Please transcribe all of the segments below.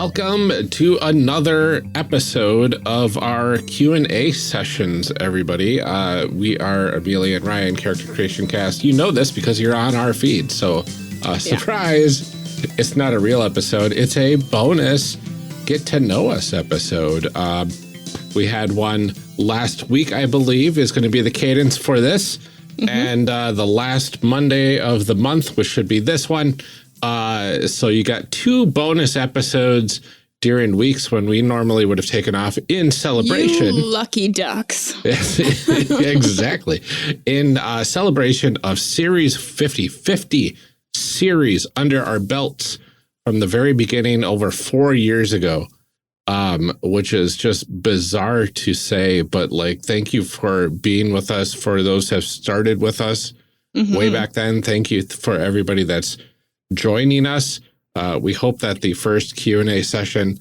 Welcome to another episode of our Q&A sessions, everybody. We are Amelia and Ryan, Character Creation Cast. You know this because you're on our feed. So, surprise, it's not a real episode. It's a bonus Get to Know Us episode. We had one last week, I believe, is going to be the cadence for this. Mm-hmm. And the last Monday of the month, which should be this one. So you got two bonus episodes during weeks when we normally would have taken off in celebration. You lucky ducks. Exactly. In celebration of Series 50 series under our belts from the very beginning over 4 years ago, which is just bizarre to say, but like, thank you for being with us. For those who have started with us way back then, thank you for everybody that's joining us. We hope that the first Q&A session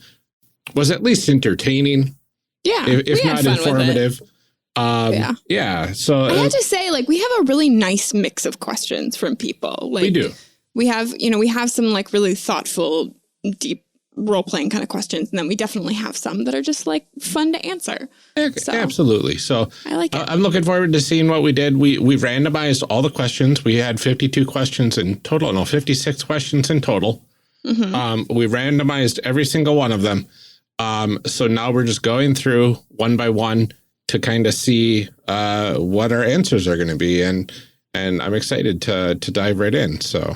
was at least entertaining. Yeah, if not informative. Yeah. So I have to say, like, we have a really nice mix of questions from people. Like, we do. We have some like really thoughtful, deep role-playing kind of questions, and then we definitely have some that are just like fun to answer. So, absolutely. So I like it. I'm looking forward to seeing what we did. We randomized all the questions. We had 52 questions in total. No, 56 questions in total. Mm-hmm. We randomized every single one of them. So now we're just going through one by one to kind of see what our answers are going to be, and I'm excited to dive right in. So.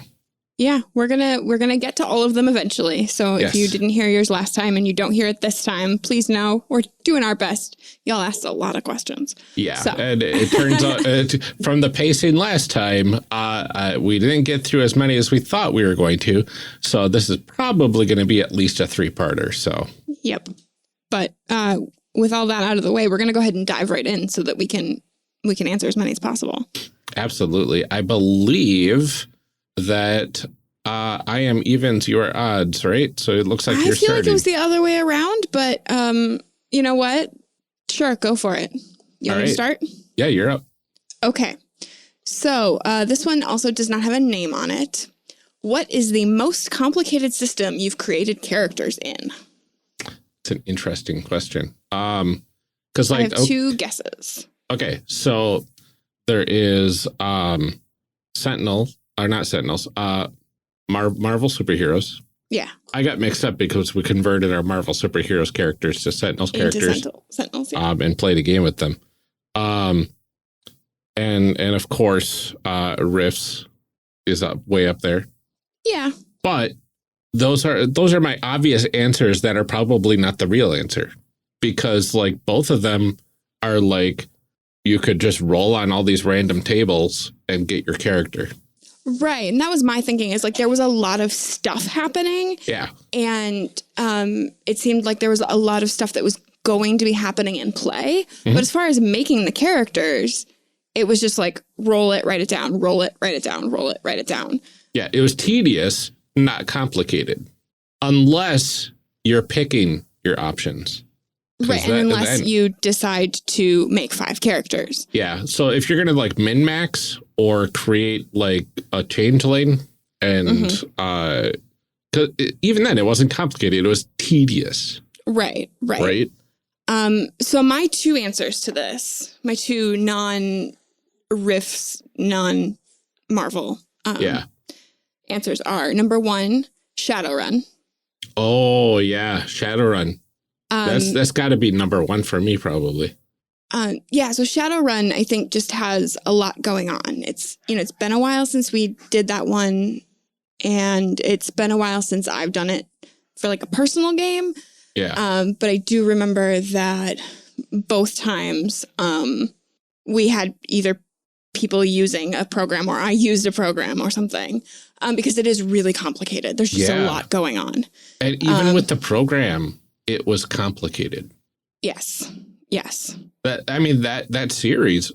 Yeah, we're gonna get to all of them eventually. So if you didn't hear yours last time and you don't hear it this time, please know we're doing our best. Y'all asked a lot of questions. Yeah, so. And it turns out from the pacing last time, we didn't get through as many as we thought we were going to. So this is probably going to be at least a 3-parter. So yep. But with all that out of the way, we're gonna go ahead and dive right in so that we can answer as many as possible. Absolutely, I believe that I am evens, your odds, right? So it looks like you're starting. I feel like it was the other way around, but you know what? Sure, go for it. You want me to start? Yeah, you're up. Okay. So this one also does not have a name on it. What is the most complicated system you've created characters in? It's an interesting question. Because like I have two guesses. Okay, so there is Sentinel. Are not Sentinels, Marvel superheroes. Yeah. I got mixed up because we converted our Marvel superheroes characters to Sentinels characters. Sentinels, yeah. And played a game with them. And of course, Riffs is way up there. Yeah. But those are my obvious answers that are probably not the real answer. Because like both of them are like, you could just roll on all these random tables and get your character. Right. And that was my thinking, is like there was a lot of stuff happening. Yeah. And it seemed like there was a lot of stuff that was going to be happening in play. Mm-hmm. But as far as making the characters, it was just like roll it, write it down, roll it, write it down, roll it, write it down. Yeah. It was tedious, not complicated, unless you're picking your options. Right. And unless you decide to make 5 characters. Yeah. So if you're going to like min-max or create like a changeling and even then it wasn't complicated. It was tedious. Right. So my two answers to this, my two non-Riffs, non-Marvel answers are, number 1, Shadowrun. Oh, yeah. Shadowrun. That's got to be number 1 for me, probably. Yeah, so Shadowrun, I think, just has a lot going on. It's been a while since we did that one, and it's been a while since I've done it for like a personal game. Yeah. But I do remember that both times we had either people using a program or I used a program or something, because it is really complicated. There's just a lot going on. And even with the program, it was complicated. Yes. That series,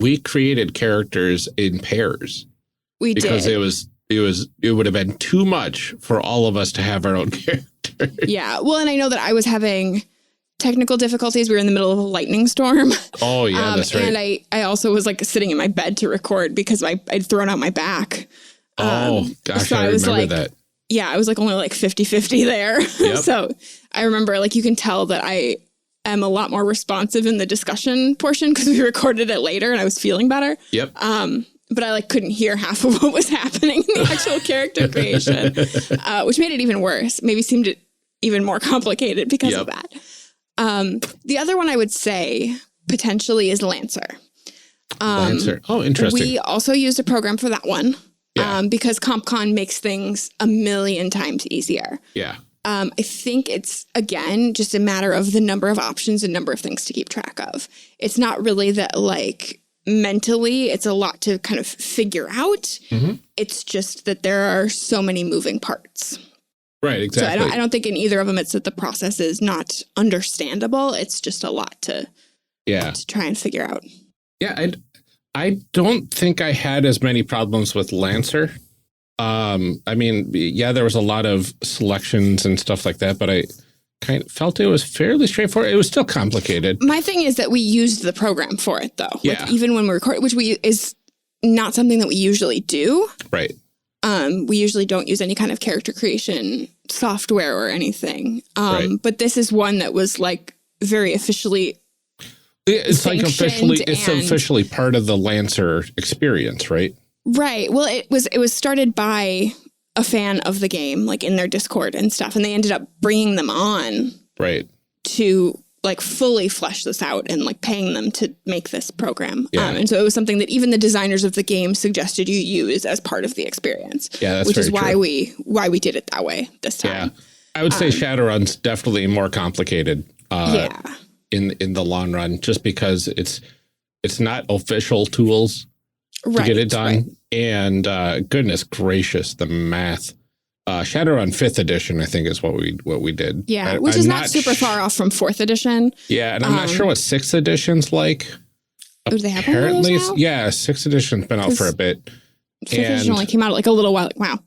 we created characters in pairs. We did. Because it would have been too much for all of us to have our own character. Yeah. Well, and I know that I was having technical difficulties. We were in the middle of a lightning storm. Oh, yeah, that's right. And I also was like sitting in my bed to record because I'd thrown out my back. Gosh, so I remember that. yeah, I was like only like 50-50 there. Yep. So I remember like you can tell that I am a lot more responsive in the discussion portion because we recorded it later and I was feeling better. Yep. But I like couldn't hear half of what was happening in the actual character creation, which made it even worse. Maybe seemed it even more complicated because of that. The other one I would say potentially is Lancer. Lancer. Oh, interesting. We also used a program for that one Yeah. because CompCon makes things a million times easier. Yeah. I think it's, again, just a matter of the number of options and number of things to keep track of. It's not really that, like, mentally, it's a lot to kind of figure out. It's just that there are so many moving parts. Right, exactly. So I don't think in either of them it's that the process is not understandable. It's just a lot to try and figure out. Yeah, I don't think I had as many problems with Lancer. I mean, yeah, there was a lot of selections and stuff like that, but I kind of felt it was fairly straightforward. It was still complicated. My thing is that we used the program for it, though. Yeah. Like, even when we record, which is not something that we usually do. Right. We usually don't use any kind of character creation software or anything. Right. But this is one that was like very officially. It's like officially part of the Lancer experience, right? Right. Well, it was started by a fan of the game, like in their Discord and stuff, and they ended up bringing them on, right, to like fully flesh this out and like paying them to make this program. Yeah. And so it was something that even the designers of the game suggested you use as part of the experience. Yeah, that's which is very true. why we did it that way this time. Yeah, I would say Shadowrun's definitely more complicated. In the long run, just because it's not official tools to get it done. Right. And goodness gracious, the math. Shadowrun 5th edition, I think, is what we did. Yeah, which is not super far off from 4th edition. Yeah, and I'm not sure what 6th edition's like. Do they have one of those now? Yeah, 6th edition's been out for a bit. 5th edition only came out like a little while. Wow.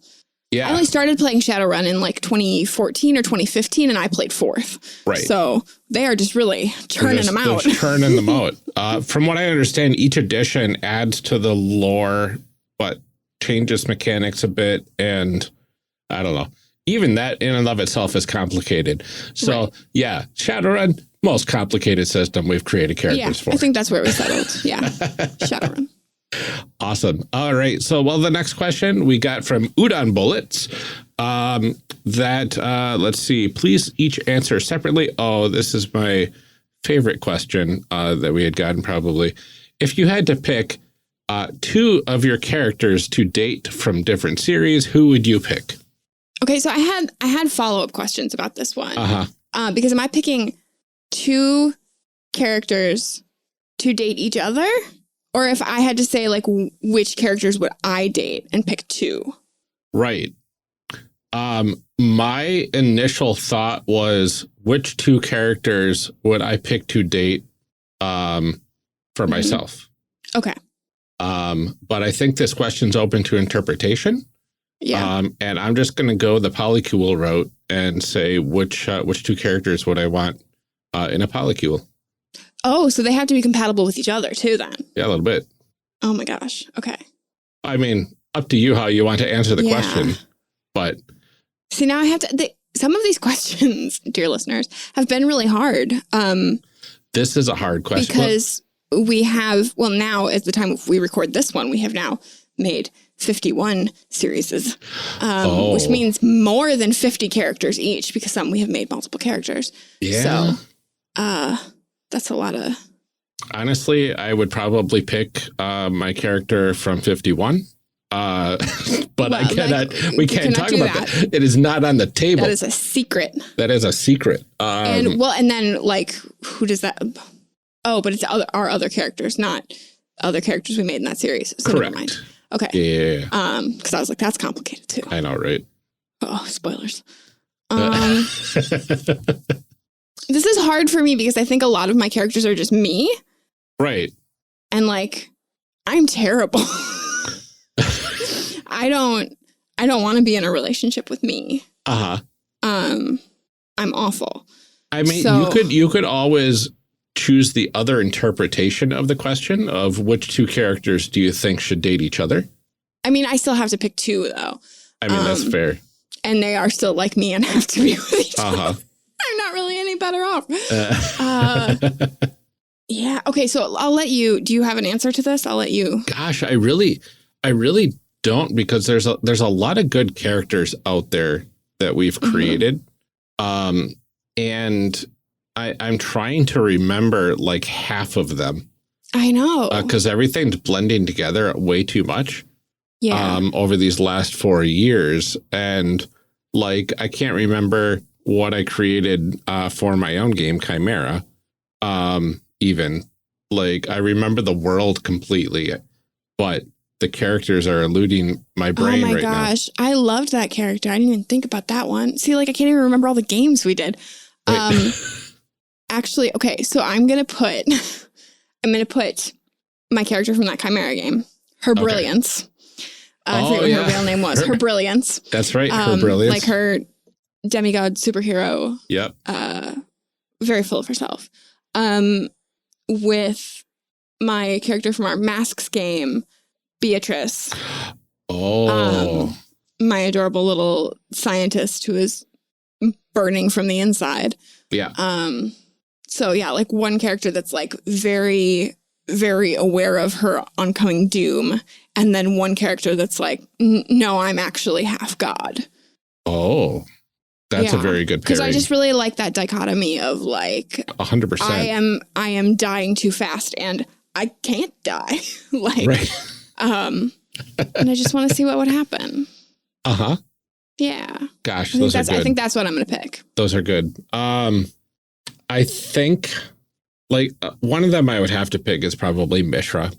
Yeah. I only started playing Shadowrun in like 2014 or 2015, and I played 4th. Right. So they are just really churning them out. Churning them out. From what I understand, each edition adds to the lore, but changes mechanics a bit. And I don't know. Even that in and of itself is complicated. So, yeah, Shadowrun, most complicated system we've created characters for. I think that's where we settled. Yeah, Shadowrun. Awesome. All right. So, well, the next question we got from Udon Bullets let's see, please each answer separately. Oh, this is my favorite question that we had gotten probably. If you had to pick 2 of your characters to date from different series, who would you pick? Okay, so I had follow-up questions about this one. Because am I picking 2 characters to date each other? Or if I had to say, like, which characters would I date and pick 2? Right. My initial thought was, which 2 characters would I pick to date for myself? Okay. But I think this question's open to interpretation. Yeah. And I'm just going to go the polycule route and say which 2 characters would I want in a polycule. Oh, so they have to be compatible with each other too, then? Yeah, a little bit. Oh my gosh. Okay. I mean, up to you how you want to answer the question, but. See, now I have to, some of these questions, dear listeners, have been really hard. This is a hard question. Because we have, well, now at the time we record this one, we have now made 51 series, which means more than 50 characters each, because we have made multiple characters. Yeah. So, that's a lot of. Honestly, I would probably pick my character from 51. But we can't talk about that. It is not on the table. That is a secret. That is a secret. And then like, who does that? Oh, but it's our other characters, not other characters we made in that series. So correct. Never mind. Okay. Yeah. Because I was like, that's complicated too. I know, right? Oh, spoilers. This is hard for me because I think a lot of my characters are just me. Right. And like, I'm terrible. I don't want to be in a relationship with me. Uh-huh. I'm awful. I mean, you could always choose the other interpretation of the question of which 2 characters do you think should date each other? I mean, I still have to pick 2 though. I mean, that's fair. and they are still like me and have to be with each Uh-huh. other. I'm not really any better off. Yeah. Okay. So I'll let you. Do you have an answer to this? I'll let you. Gosh, I really don't, because there's a lot of good characters out there that we've created. And I'm trying to remember like half of them. I know. Because everything's blending together way too much. Yeah. Over these last 4 years. And like, I can't remember what I created for my own game, Chimera. Even like, I remember the world completely, but the characters are eluding my brain right now. Oh my gosh. I loved that character. I didn't even think about that one. See, like I can't even remember all the games we did. Actually, okay. So I'm going to put my character from that Chimera game, her brilliance. I forget what her real name was. Her brilliance. That's right. Her brilliance. Like her demigod superhero. Yep. Very full of herself. With my character from our Masks game, Beatrice. Oh. My adorable little scientist who is burning from the inside. Yeah. So yeah, like one character that's like very, very aware of her oncoming doom. And then one character that's like, no, I'm actually half God. Oh. That's a very good pairing. Because I just really like that dichotomy of like 100%. I am dying too fast and I can't die. Like right. And I just want to see what would happen. Uh-huh. Yeah. Gosh, those are good. I think that's what I'm going to pick. Those are good. I think like one of them I would have to pick is probably Mishra.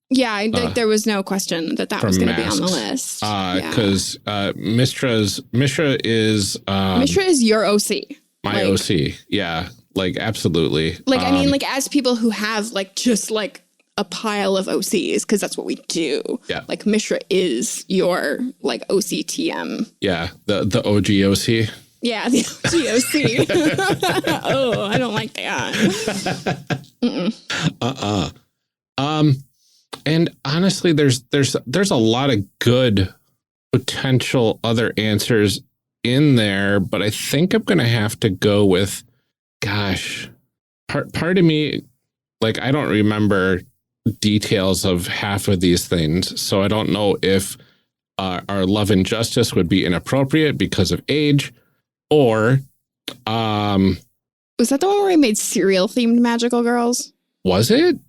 Yeah, I think there was no question that was going to be on the list. Because Mishra is your OC. My OC. Yeah, like absolutely. Like I mean, like as people who have like just like a pile of OCs, because that's what we do. Yeah. Like Mishra is your like OCTM. Yeah, the OG OC. Yeah, the OG OC. Oh, I don't like that. And honestly, there's a lot of good potential other answers in there, but I think I'm going to have to go with, gosh, part of me, like, I don't remember details of half of these things. So I don't know if our Love and Justice would be inappropriate because of age, or was that the one where I made cereal themed magical girls? Was it?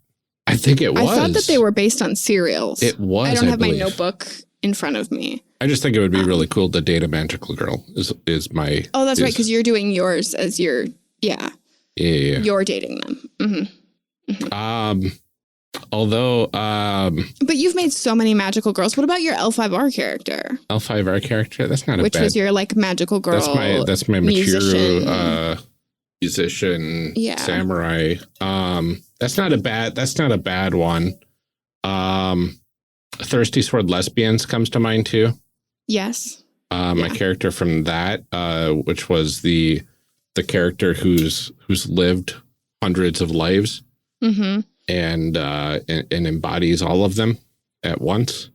I think it was. I thought that they were based on cereals. It was. I don't have my notebook in front of me. I just think it would be really cool to date a magical girl. Is my? Oh, that's right, because you're doing yours as your Yeah. You're dating them. Although, but you've made so many magical girls. What about your L5R character? L5R character? That's not a bad. Which was your like magical girl. That's my Michiru musician samurai. That's not a bad one. Thirsty Sword Lesbians comes to mind too. Yes. My character from that, which was the character who's lived hundreds of lives. And embodies all of them at once.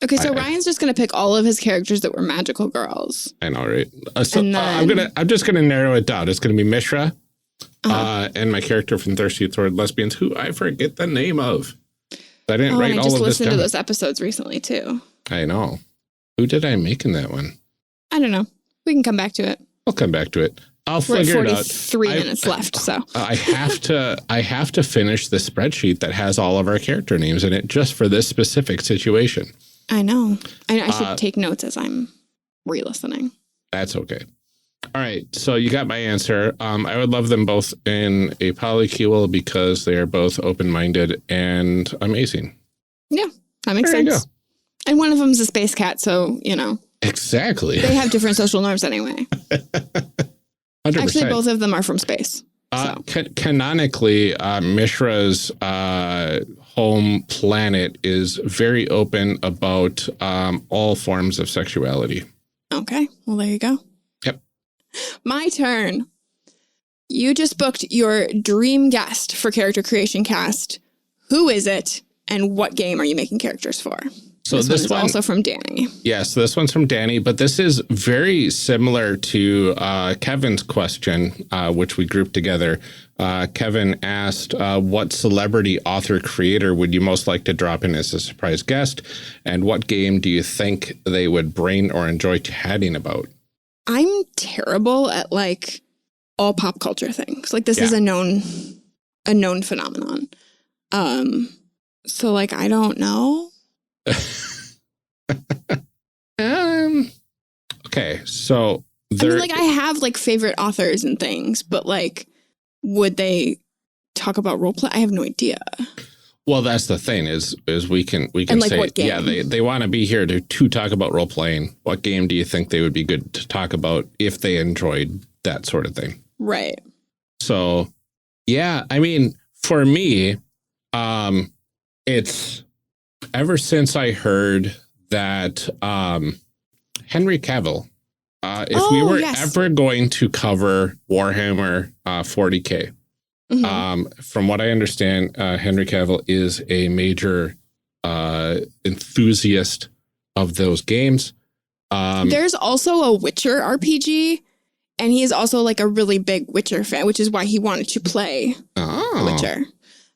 Okay, so Ryan's just going to pick all of his characters that were magical girls. I know, right? I'm just gonna narrow it down. It's gonna be Mishra, and my character from Thirsty Sword Lesbians, who I forget the name of. I didn't write all of this down. I just listened to those episodes recently too. I know. Who did I make in that one? I don't know. We can come back to it. I'll come back to it. I'll figure it out. 43 minutes left, so I have to finish the spreadsheet that has all of our character names in it just for this specific situation. I know. I should take notes as I'm re-listening. That's okay. All right, so you got my answer. I would love them both in a polycule because they are both open-minded and amazing. Yeah, that makes sense. And one of them's a space cat, so you know. Exactly. They have different social norms anyway. 100%. Actually, both of them are from space. So. Canonically, Mishra's home planet is very open about all forms of sexuality. Okay. Well, there you go. Yep. My turn. You just booked your dream guest for Character Creation Cast. Who is it, and what game are you making characters for? So this one is also from Danny. Yes, this one's from Danny, but this is very similar to Kevin's question, which we grouped together. Kevin asked, what celebrity, author, creator would you most like to drop in as a surprise guest? And what game do you think they would brain or enjoy chatting about? I'm terrible at like all pop culture things. Like this is a known phenomenon. So like, I don't know. Okay, so I mean, like I have like favorite authors and things, but like, would they talk about role play? I have no idea. Well, that's the thing is we can and like say, what game? yeah, they want to be here to talk about role playing. What game do you think they would be good to talk about if they enjoyed that sort of thing? Right. So, yeah, I mean, for me, it's ever since I heard that Henry Cavill, if we were ever going to cover Warhammer 40K, from what I understand, Henry Cavill is a major enthusiast of those games. There's also a Witcher RPG, and he is also like a really big Witcher fan, which is why he wanted to play Witcher.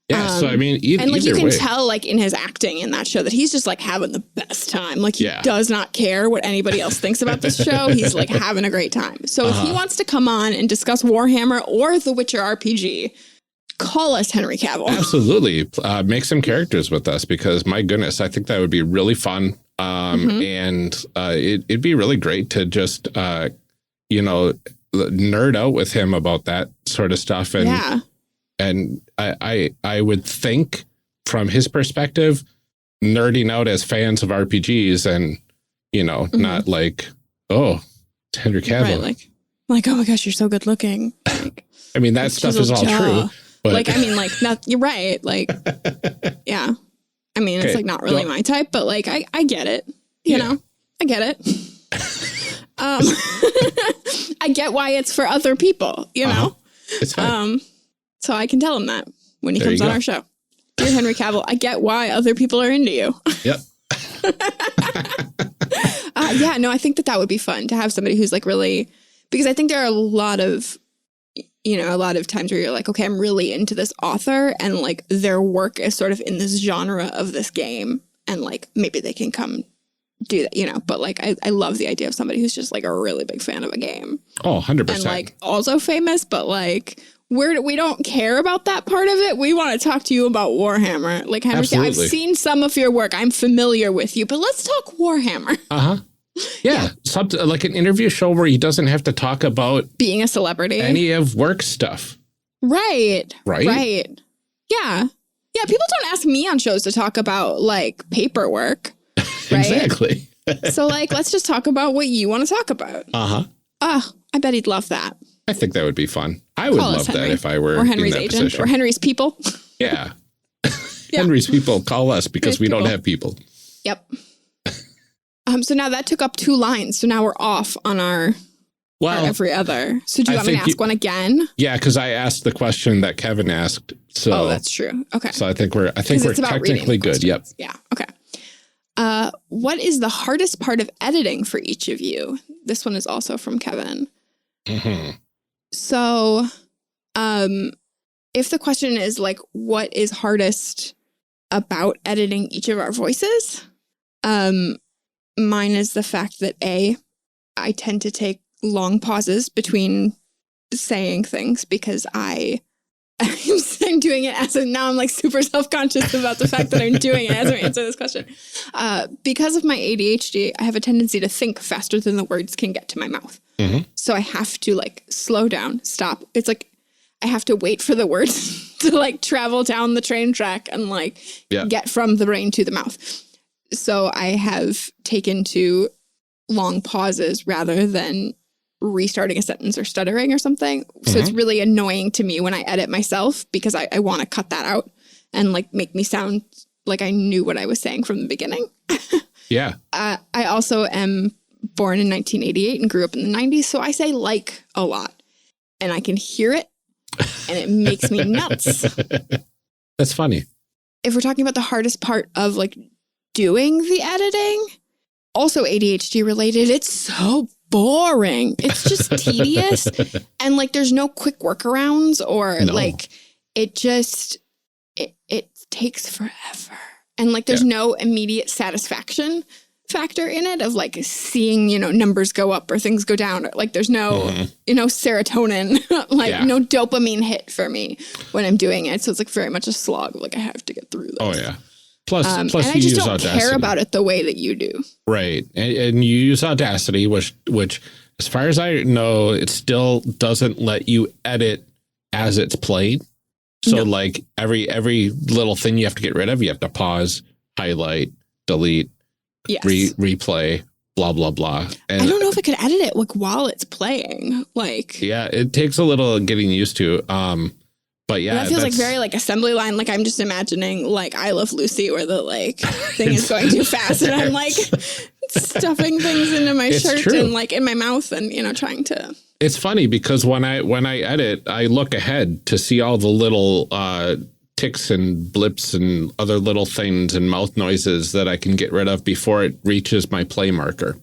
Yeah, so I mean, and like you can way. tell, like in his acting in that show, that he's just like having the best time. Like he does not care what anybody else thinks about this show. He's like having a great time. So if he wants to come on and discuss Warhammer or the Witcher RPG, call us Henry Cavill. Absolutely, make some characters with us because my goodness, I think that would be really fun. And it'd be really great to just nerd out with him about that sort of stuff. And And I would think from his perspective, nerding out as fans of RPGs and, not like, oh, it's Henry Cavill. Right, like, oh my gosh, you're so good looking. Like, I mean, that stuff is all true. But like, I mean, like, not, you're right. Like, yeah. I mean, it's like not really my type, but like, I get it. You know, I get it. I get why it's for other people, you know? It's fine. So I can tell him that when he comes on our show. Dear Henry Cavill, I get why other people are into you. Yep. Yeah, no, I think that would be fun to have somebody who's like really, because I think there are a lot of times where you're like, okay, I'm really into this author and like their work is sort of in this genre of this game. And like, maybe they can come do that, but like, I love the idea of somebody who's just like a really big fan of a game. Oh, 100%. And like also famous, but like, we don't care about that part of it. We want to talk to you about Warhammer. Like Henry, I've seen some of your work. I'm familiar with you, but let's talk Warhammer. Yeah. Something like an interview show where he doesn't have to talk about being a celebrity, any of work stuff. Right. Yeah. Yeah. People don't ask me on shows to talk about like paperwork. Right? Exactly. So like, let's just talk about what you want to talk about. I bet he'd love that. I think that would be fun. I would love that if I were or Henry's in that agent position. Or Henry's people. Yeah. Henry's people, call us because we don't have people. Yep. So now that took up 2 lines. So now we're off on our every other. So do you want me to ask one again? Yeah, because I asked the question that Kevin asked. So that's true. Okay. So I think we're technically good. Yep. Yeah. Okay. What is the hardest part of editing for each of you? This one is also from Kevin. So, if the question is like, what is hardest about editing each of our voices? Mine is the fact that I tend to take long pauses between saying things because I'm doing it now I'm like super self-conscious about the fact that I'm doing it as I answer this question. Because of my ADHD, I have a tendency to think faster than the words can get to my mouth. So I have to like slow down, stop. It's like I have to wait for the words to like travel down the train track and like get from the brain to the mouth. So I have taken to long pauses rather than restarting a sentence or stuttering or something. So it's really annoying to me when I edit myself because I want to cut that out and like make me sound like I knew what I was saying from the beginning. I also am born in 1988 and grew up in the 90s. So I say like a lot and I can hear it and it makes me nuts. That's funny. If we're talking about the hardest part of like doing the editing, also ADHD related, it's so boring. It's just tedious. And like, there's no quick workarounds or like, it just, it takes forever. And like, there's no immediate satisfaction factor in it of like seeing, you know, numbers go up or things go down. Or like, there's no, you know, serotonin, like no dopamine hit for me when I'm doing it. So it's like very much a slog. Like I have to get through this. Oh yeah. Plus and you I just use don't Audacity. care about it the way that you do. Right. And you use Audacity, which as far as I know, it still doesn't let you edit as it's played. So like every little thing you have to get rid of, you have to pause, highlight, delete, replay, blah, blah, blah. And I don't know if I could edit it like while it's playing. Like, yeah, it takes a little getting used to. But yeah, that feels like very like assembly line. Like I'm just imagining like I Love Lucy where the like thing is going too fast and I'm like stuffing things into my shirt and like in my mouth and, you know, trying to. It's funny because when I edit, I look ahead to see all the little ticks and blips and other little things and mouth noises that I can get rid of before it reaches my play marker.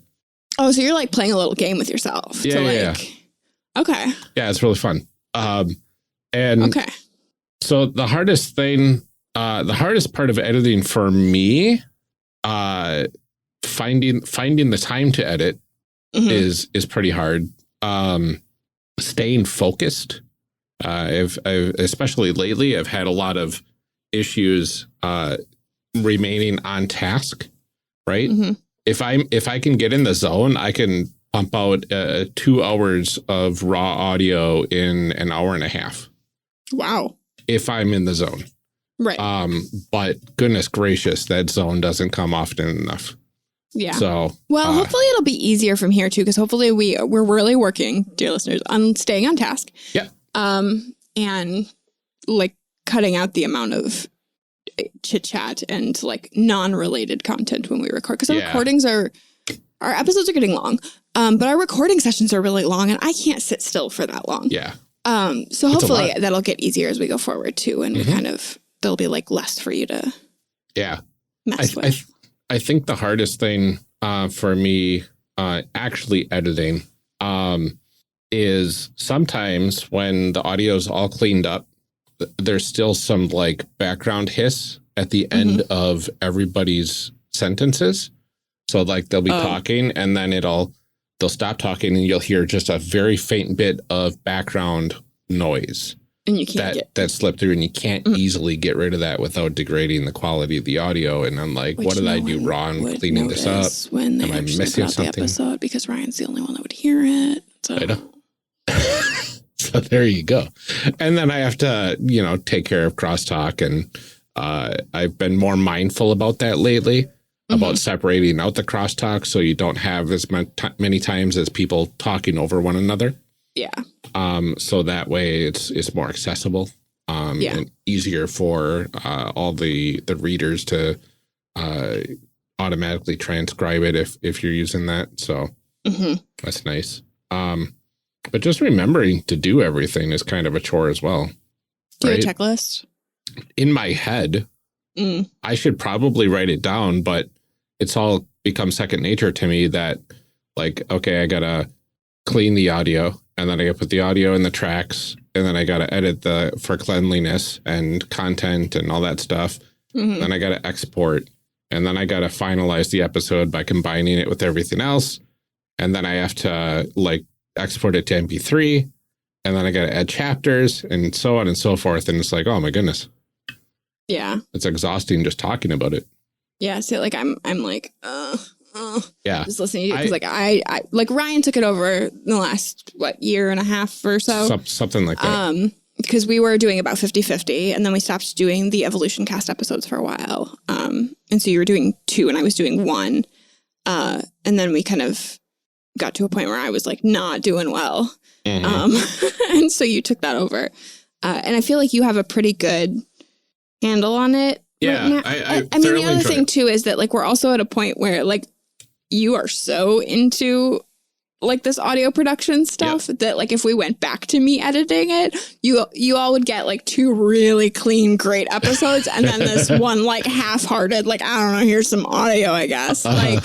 Oh, so you're like playing a little game with yourself. Yeah. Okay. Yeah, it's really fun. And so the hardest thing, the hardest part of editing for me, finding the time to edit is pretty hard. Staying focused. I've especially lately, I've had a lot of issues remaining on task. Right. If I can get in the zone, I can pump out 2 hours of raw audio in an hour and a half. Wow. If I'm in the zone. Right. But goodness gracious, that zone doesn't come often enough. Yeah. So, well, hopefully it'll be easier from here too, because hopefully we're really working, dear listeners, on staying on task. Yeah. And like cutting out the amount of chit chat and like non-related content when we record, because our recordings our episodes are getting long, but our recording sessions are really long, and I can't sit still for that long. Yeah. So hopefully that'll get easier as we go forward too, and kind of there'll be like less for you to mess with. I think the hardest thing for me actually editing is sometimes when the audio is all cleaned up, there's still some like background hiss at the end of everybody's sentences. So like they'll be talking and then they'll stop talking and you'll hear just a very faint bit of background noise. And you can't that slipped through, and you can't easily get rid of that without degrading the quality of the audio. And I'm like, what did I do wrong cleaning this up? When Am I missing something? The episode, because Ryan's the only one that would hear it. So. I know. So there you go. And then I have to, you know, take care of crosstalk, and I've been more mindful about that lately, about separating out the crosstalk so you don't have as many times as people talking over one another. Yeah. So that way it's more accessible and easier for all the readers to automatically transcribe it if you're using that. So that's nice. But just remembering to do everything is kind of a chore as well. Do a checklist? In my head, I should probably write it down, but it's all become second nature to me that like, okay, I got to clean the audio, and then I got to put the audio in the tracks, and then I got to edit for cleanliness and content and all that stuff. Then I got to export, and then I got to finalize the episode by combining it with everything else. And then I have to like export it to MP3, and then I got to add chapters and so on and so forth. And it's like, oh my goodness. Yeah. It's exhausting just talking about it. Yeah. So like, I'm like, yeah, just listening to you, because like I like Ryan took it over in the last year and a half or so, something like that. Because we were doing about 50-50, and then we stopped doing the Evolution Cast episodes for a while. And so you were doing 2 and I was doing 1, and then we kind of got to a point where I was like not doing well, and so you took that over, and I feel like you have a pretty good handle on it. Yeah, right I mean, the other thing too is that like we're also at a point where like you are so into like this audio production stuff that like if we went back to me editing it, you all would get like 2 really clean, great episodes, and then this one like half-hearted, like, I don't know, here's some audio, I guess. Like,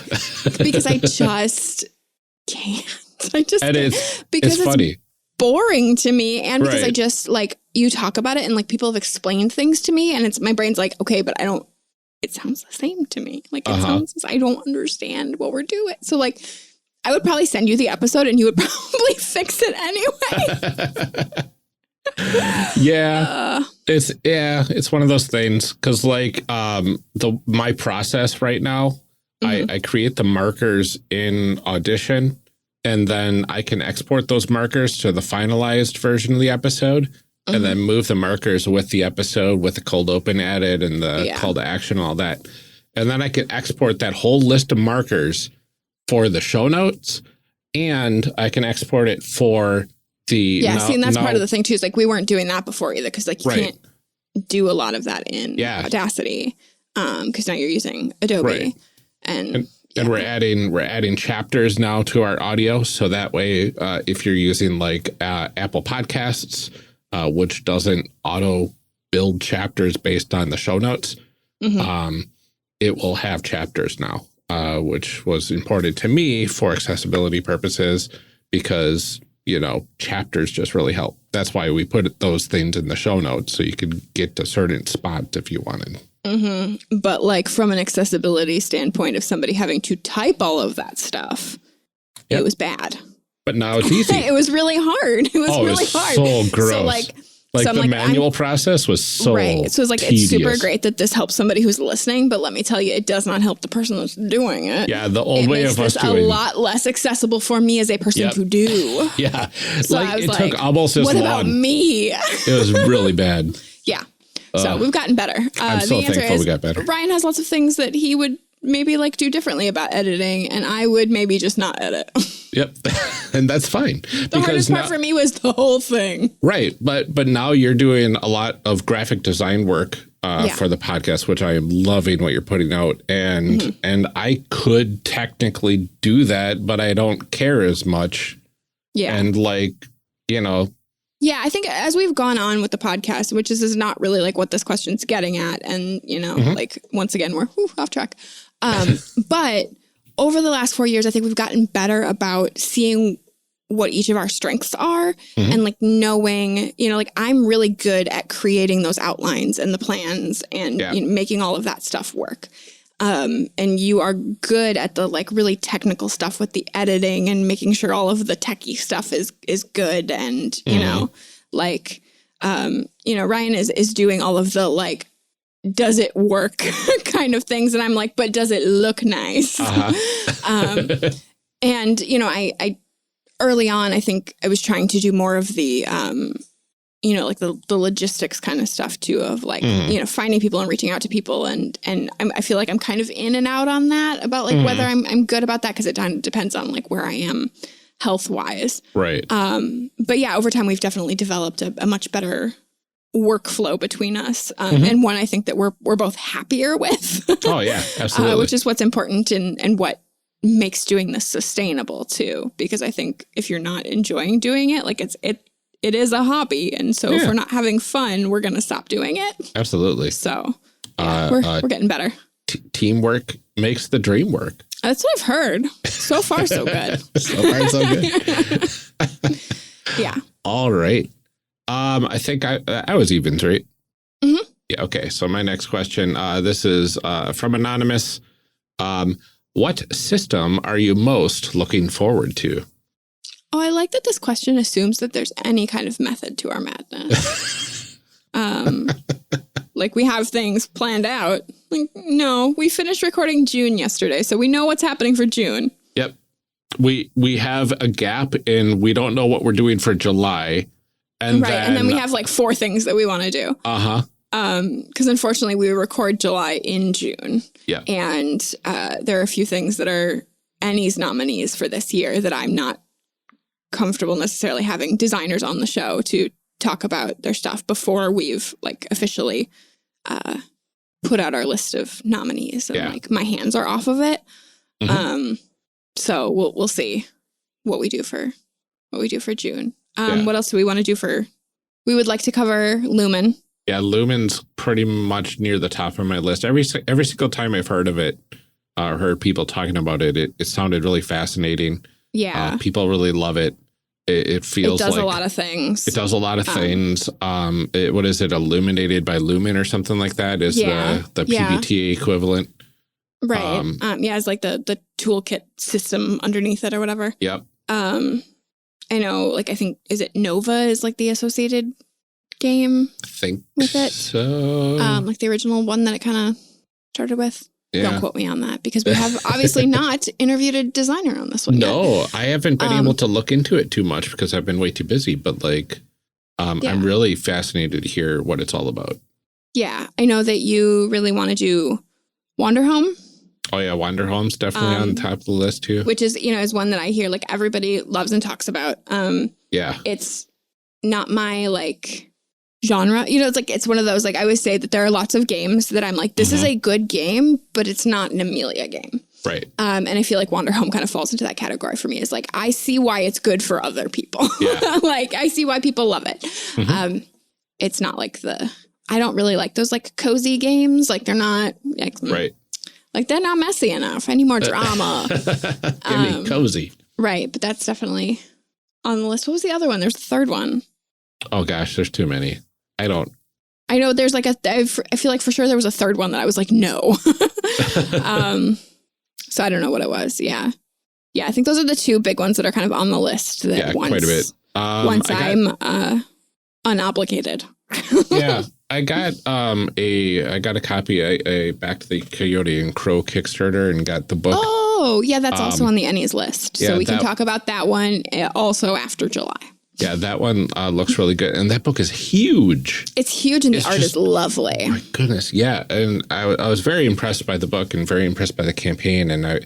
because I just can't. And it's funny. Boring to me, and because I just like, you talk about it and like people have explained things to me, and it's my brain's like, okay, but I don't, it sounds the same to me. Like it sounds, I don't understand what we're doing. So like, I would probably send you the episode and you would probably fix it anyway. It's one of those things, because like my process right now, I create the markers in Audition, and then I can export those markers to the finalized version of the episode, and then move the markers with the episode with the cold open added and the call to action, all that. And then I can export that whole list of markers for the show notes, and I can export it for the and that's part of the thing too, is like we weren't doing that before either, because like you can't do a lot of that in Audacity, because now you're using Adobe, and we're adding chapters now to our audio, so that way if you're using like Apple Podcasts, which doesn't auto build chapters based on the show notes, it will have chapters now. Which was important to me for accessibility purposes, because, you know, chapters just really help. That's why we put those things in the show notes, so you could get to certain spots if you wanted. But like from an accessibility standpoint of somebody having to type all of that stuff, it was bad. But now it's easy. It was really hard. It was really hard. So gross. So like the manual process was so So it's like, tedious. It's super great that this helps somebody who's listening, but let me tell you, it does not help the person that's doing it. Yeah, the old way of us doing it. A lot less accessible for me as a person to do. Yeah. So like, it took almost as long. What about me? It was really bad. So we've gotten better. I'm so thankful we got better. Ryan has lots of things that he would maybe like do differently about editing, and I would maybe just not edit. And that's fine. The hardest part for me was the whole thing. Right. But now you're doing a lot of graphic design work for the podcast, which I am loving what you're putting out. And and I could technically do that, but I don't care as much. Yeah. And like, you know. Yeah, I think as we've gone on with the podcast, which is not really like what this question's getting at. And, you know, like once again, we're off track. But over the last 4 years, I think we've gotten better about seeing what each of our strengths are and like knowing, you know, like I'm really good at creating those outlines and the plans and you know, making all of that stuff work. And you are good at the like really technical stuff with the editing and making sure all of the techie stuff is good. And, you know, like, you know, Ryan is doing all of the like, does it work kind of things? And I'm like, but does it look nice? And, you know, I early on, I think I was trying to do more of the, you know, like the logistics kind of stuff too, of like, you know, finding people and reaching out to people. And I feel like I'm kind of in and out on that about like whether I'm good about that, because it depends on like where I am health wise. Right. But yeah, over time, we've definitely developed a much better workflow between us, and one I think that we're both happier with. Oh yeah, absolutely. Which is what's important and what makes doing this sustainable too. Because I think if you're not enjoying doing it, like it is a hobby, and so if we're not having fun, we're gonna stop doing it. Absolutely. So yeah, we're getting better. Teamwork makes the dream work. That's what I've heard. So far, so good. So far, so good. Yeah. All right. I think I was even, right? Yeah. Okay. So my next question, this is from Anonymous. What system are you most looking forward to? Oh, I like that this question assumes that there's any kind of method to our madness. Like we have things planned out. Like, no, we finished recording June yesterday, so we know what's happening for June. Yep. We have a gap and we don't know what we're doing for July. And then we have like 4 things that we want to do. Because unfortunately we record July in June. Yeah. And there are a few things that are Annie's nominees for this year that I'm not comfortable necessarily having designers on the show to talk about their stuff before we've like officially put out our list of nominees. And like my hands are off of it. So we'll see. what we do for June. What else do we want to do we would like to cover Lumen. Yeah, Lumen's pretty much near the top of my list. Every single time I've heard of it, or heard people talking about it, it sounded really fascinating. Yeah. People really love it. It feels like... It does a lot of things. It does a lot of things. What is it? Illuminated by Lumen or something like that is the PBTA equivalent. Right. It's like the toolkit system underneath it or whatever. Yep. I know, like, I think, is it Nova is like the associated game? I think with it. So. Like the original one that it kind of started with. Yeah. Don't quote me on that because we have obviously not interviewed a designer on this one yet. I haven't been able to look into it too much because I've been way too busy, but like, I'm really fascinated to hear what it's all about. Yeah. I know that you really want to do Wanderhome. Oh yeah. Wanderhome's definitely on the top of the list too. Which is, is one that I hear like everybody loves and talks about. Yeah. It's not my like genre. It's one of those, like I always say that there are lots of games that I'm like, this is a good game, but it's not an Amelia game. Right. And I feel like Wanderhome kind of falls into that category for me. Is like, I see why it's good for other people. Yeah. Like I see why people love it. It's not like I don't really like those like cozy games. Like they're not like, right. Like they're not messy enough. I need more drama. Give me cozy. Right. But that's definitely on the list. What was the other one? There's the third one. Oh gosh, there's too many. I know there's like I feel like for sure there was a third one that I was like, no. So I don't know what it was. Yeah. Yeah. I think those are the two big ones that are kind of on the list. That quite a bit. Once I'm unobligated. Yeah. I got a copy. I backed the Coyote and Crow Kickstarter and got the book. Oh, yeah, that's also on the Ennies list. So we can talk about that one also after July. Yeah, that one looks really good. And that book is huge. It's huge and the art is lovely. My goodness. Yeah. And I was very impressed by the book and very impressed by the campaign. And I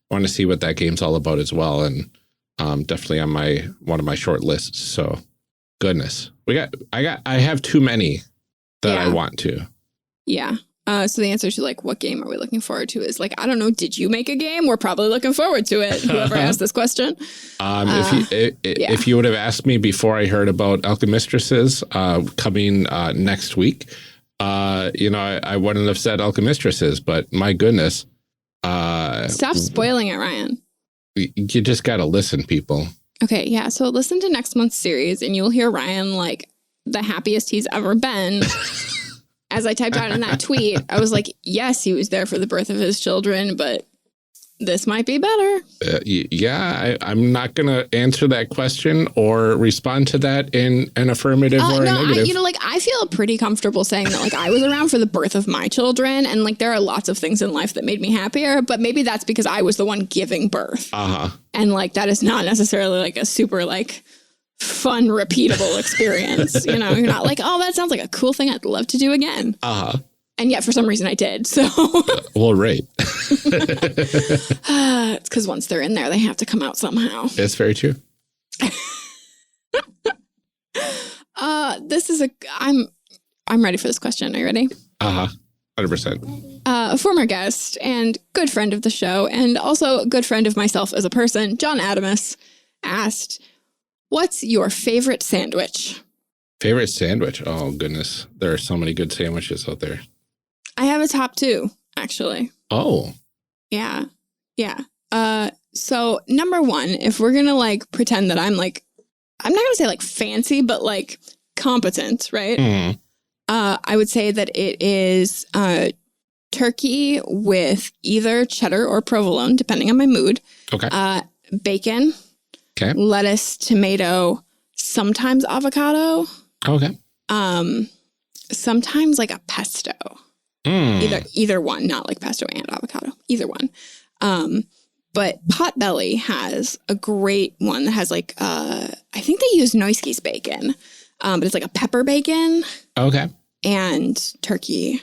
want to see what that game's all about as well. And definitely on one of my short lists. So goodness. I have too many that I want to. Yeah. So the answer to like, what game are we looking forward to is like, I don't know. Did you make a game? We're probably looking forward to it. Whoever asked this question. If you would have asked me before I heard about Alchemistresses coming next week, I wouldn't have said Alchemistresses, but my goodness. Stop spoiling it, Ryan. You just got to listen, people. Okay. Yeah. So listen to next month's series and you'll hear Ryan like the happiest he's ever been. As I typed out in that tweet, I was like, yes, he was there for the birth of his children, but this might be better. I'm not going to answer that question or respond to that in an affirmative or a negative. I feel pretty comfortable saying that like I was around for the birth of my children and like there are lots of things in life that made me happier, but maybe that's because I was the one giving birth. And like that is not necessarily like a super like fun, repeatable experience. You're not like, oh, that sounds like a cool thing I'd love to do again. And yet for some reason I did. So well, right. It's because once they're in there, they have to come out somehow. It's very true. I'm ready for this question. Are you ready? 100%. A former guest and good friend of the show and also a good friend of myself as a person, John Adamus, asked, what's your favorite sandwich? Favorite sandwich? Oh, goodness. There are so many good sandwiches out there. I have a top two, actually. Oh. Yeah. Yeah. So number one, if we're going to like pretend that I'm not going to say like fancy, but like competent, right? I would say that it is turkey with either cheddar or provolone, depending on my mood. Okay. Bacon. Okay. Lettuce, tomato, sometimes avocado. Okay. Sometimes like a pesto. Either one, not like pesto and avocado. Either one. But Potbelly has a great one that has like I think they use Neoscum bacon. But it's like a pepper bacon. Okay. And turkey.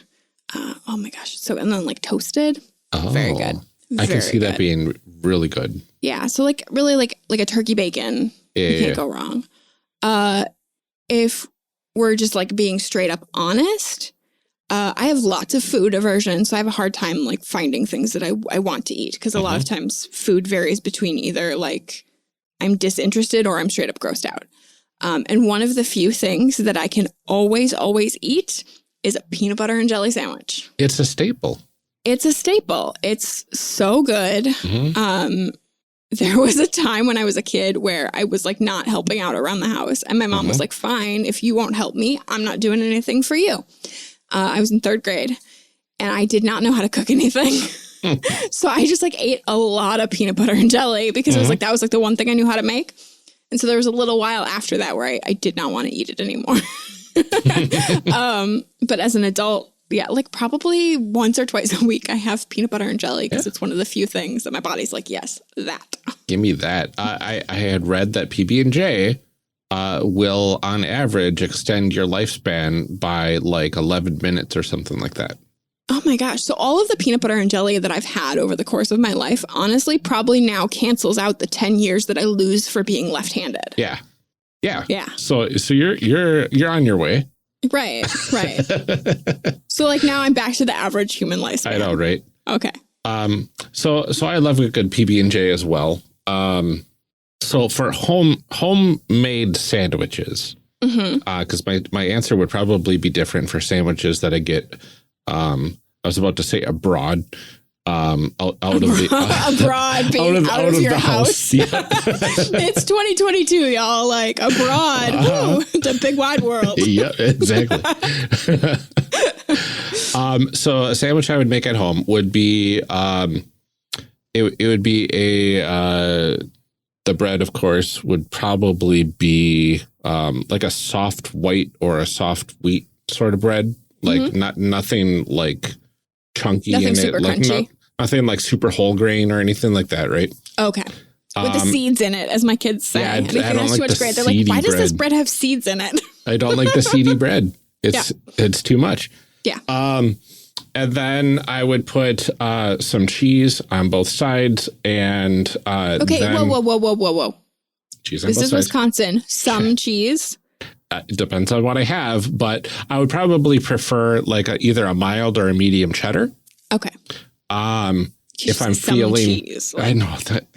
Oh my gosh. And then like toasted. Oh. Very good. I can see that being really good. Yeah. So like really like a turkey bacon. You can't go wrong. If we're just like being straight up honest, I have lots of food aversion. So I have a hard time like finding things that I want to eat. Because a lot of times food varies between either like I'm disinterested or I'm straight up grossed out. And one of the few things that I can always eat is a peanut butter and jelly sandwich. It's a staple. It's a staple. It's so good. Mm-hmm. There was a time when I was a kid where I was like not helping out around the house. And my mom was like, fine, if you won't help me, I'm not doing anything for you. I was in 3rd grade and I did not know how to cook anything. So I just like ate a lot of peanut butter and jelly because it was like, that was like the one thing I knew how to make. And so there was a little while after that where I did not want to eat it anymore. But as an adult, yeah, like probably once or twice a week, I have peanut butter and jelly because it's one of the few things that my body's like, yes, that. Give me that. I had read that PB&J will, on average, extend your lifespan by like 11 minutes or something like that. Oh my gosh. So all of the peanut butter and jelly that I've had over the course of my life, honestly, probably now cancels out the 10 years that I lose for being left-handed. Yeah. Yeah. Yeah. So you're on your way. Right. So like now I'm back to the average human lifespan. I know, right? Okay. So I love a good PB&J as well. So for homemade sandwiches, because my answer would probably be different for sandwiches that I get. I was about to say abroad, out of the abroad, being out of your house. Yeah. It's 2022, y'all. Like abroad, woo, the big wide world. Yeah, exactly. So a sandwich I would make at home would be it would be the bread, of course, would probably be like a soft white or a soft wheat sort of bread. Like nothing like chunky nothing in super it. Like crunchy. Nothing like super whole grain or anything like that, right? Okay. With the seeds in it, as my kids say. Yeah, Anything I don't that's too like much the grain. They're like, why does this bread. bread have seeds in it? I don't like the seedy bread. It's too much. Yeah. And then I would put some cheese on both sides and okay, then, whoa. Cheese on this both is sides. Wisconsin. Some cheese. It depends on what I have, but I would probably prefer like either a mild or a medium cheddar. Okay. If I'm feeling, cheese, like, I know that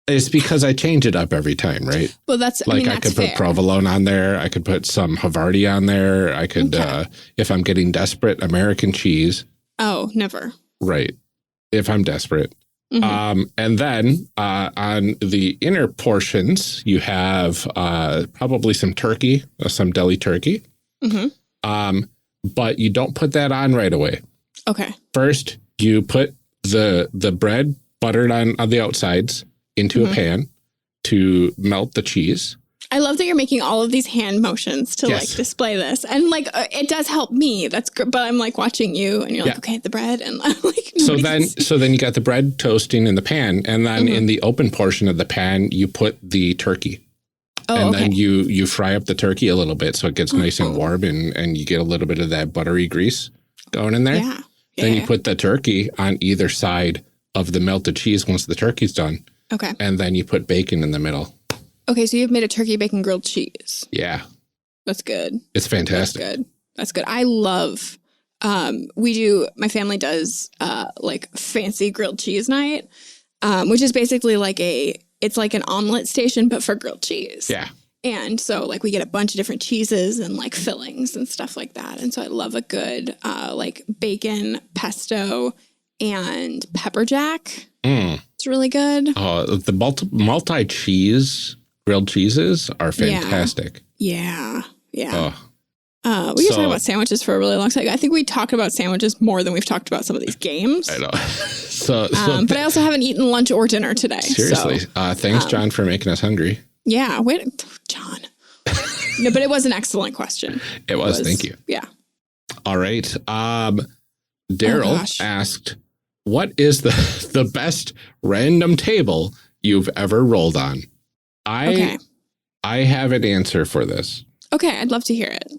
it's because I change it up every time, right? Well, that's like I could fair. put provolone on there. I could put some Havarti on there. I could, if I'm getting desperate, American cheese. Oh, never. Right. If I'm desperate. And then on the inner portions, you have probably some turkey, some deli turkey. But you don't put that on right away. Okay. First, you put the bread buttered on the outsides into a pan to melt the cheese. I love that you're making all of these hand motions to like display this. And like, it does help me. That's good. But I'm like watching you and you're like, okay, the bread. And I'm like, so then you got the bread toasting in the pan. And then in the open portion of the pan, you put the turkey. Oh, and then you fry up the turkey a little bit so it gets nice and warm and you get a little bit of that buttery grease going in there. Yeah. Then you put the turkey on either side of the melted cheese once the turkey's done. Okay. And then you put bacon in the middle. Okay, so you've made a turkey bacon grilled cheese. Yeah. That's good. It's fantastic. That's good. I love, my family does like fancy grilled cheese night, which is basically like it's like an omelet station, but for grilled cheese. Yeah. And so like we get a bunch of different cheeses and like fillings and stuff like that. And so I love a good like bacon, pesto, and pepper jack. It's really good. The multi-cheese grilled cheeses are fantastic. Yeah. We can talk about sandwiches for a really long time. I think we talked about sandwiches more than we've talked about some of these games. I know. But I also haven't eaten lunch or dinner today. Seriously. So, thanks, John, for making us hungry. Yeah. Wait, John. No, but it was an excellent question. It was. Thank you. Yeah. All right. Daryl asked, what is the best random table you've ever rolled on? I have an answer for this. Okay, I'd love to hear it.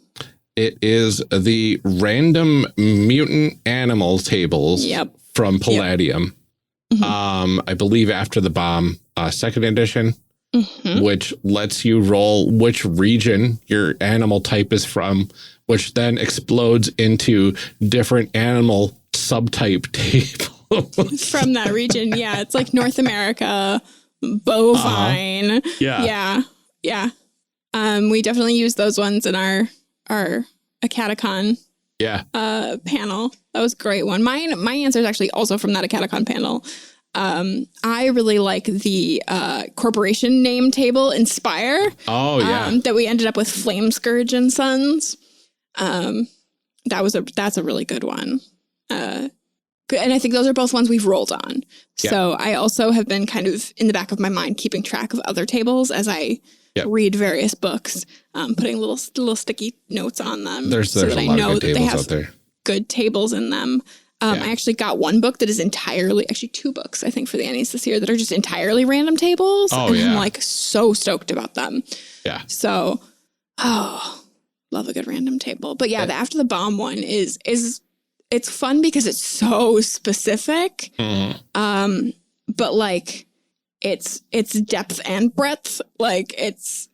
It is the random mutant animal tables from Palladium. I believe after the bomb, second edition, which lets you roll which region your animal type is from, which then explodes into different animal subtype tables. From that region, yeah. It's like North America, bovine. Yeah. Yeah. We definitely use those ones in our Acadicon panel. That was a great one. My answer is actually also from that Acadicon panel. I really like the corporation name table Inspire. Oh yeah. That we ended up with Flame Scourge and Sons. That's a really good one. And I think those are both ones we've rolled on. Yeah. So I also have been kind of in the back of my mind keeping track of other tables as I read various books, putting little sticky notes on them. There's a lot of good tables out there. Good tables in them. I actually got one book that is actually two books, I think, for the Annies this year that are just entirely random tables. Oh, and I'm like so stoked about them. Yeah. So, love a good random table. But the After the Bomb one is it's fun because it's so specific. Mm-hmm. But like it's depth and breadth. Like it's,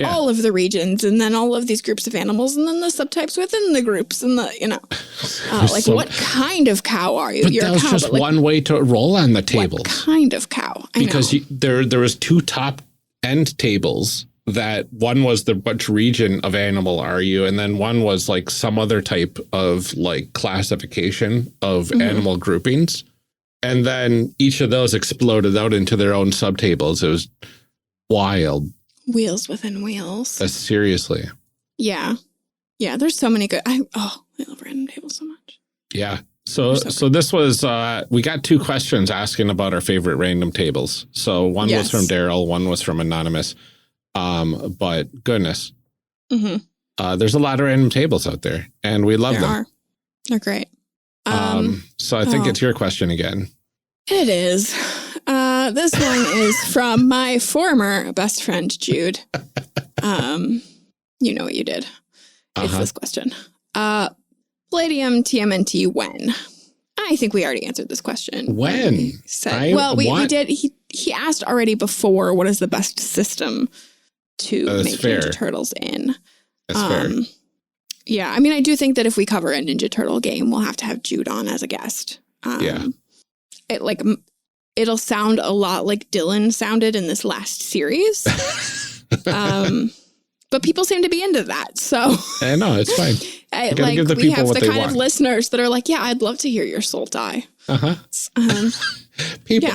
all of the regions and then all of these groups of animals and then the subtypes within the groups and what kind of cow are you? But that was just one way to roll on the tables. What kind of cow? Because there was two top end tables that one was which region of animal are you? And then one was like some other type of like classification of animal groupings. And then each of those exploded out into their own subtables. It was wild. Wheels within wheels. Seriously. Yeah. Yeah. There's so many good. I love random tables so much. Yeah. So this was, we got two questions asking about our favorite random tables. So one was from Daryl, one was from Anonymous. But goodness, there's a lot of random tables out there and we love them. They're great. So I think it's your question again. It is. This one is from my former best friend, Jude. You know what you did. It's this question. Palladium TMNT when? I think we already answered this question. When? We did. He asked already before, what is the best system to make Ninja Turtles in? That's fair. Yeah, I mean, I do think that if we cover a Ninja Turtle game, we'll have to have Jude on as a guest. It'll sound a lot like Dylan sounded in this last series. But people seem to be into that, so. I know, it's fine. We have the kind of listeners that are like, yeah, I'd love to hear your soul die. People,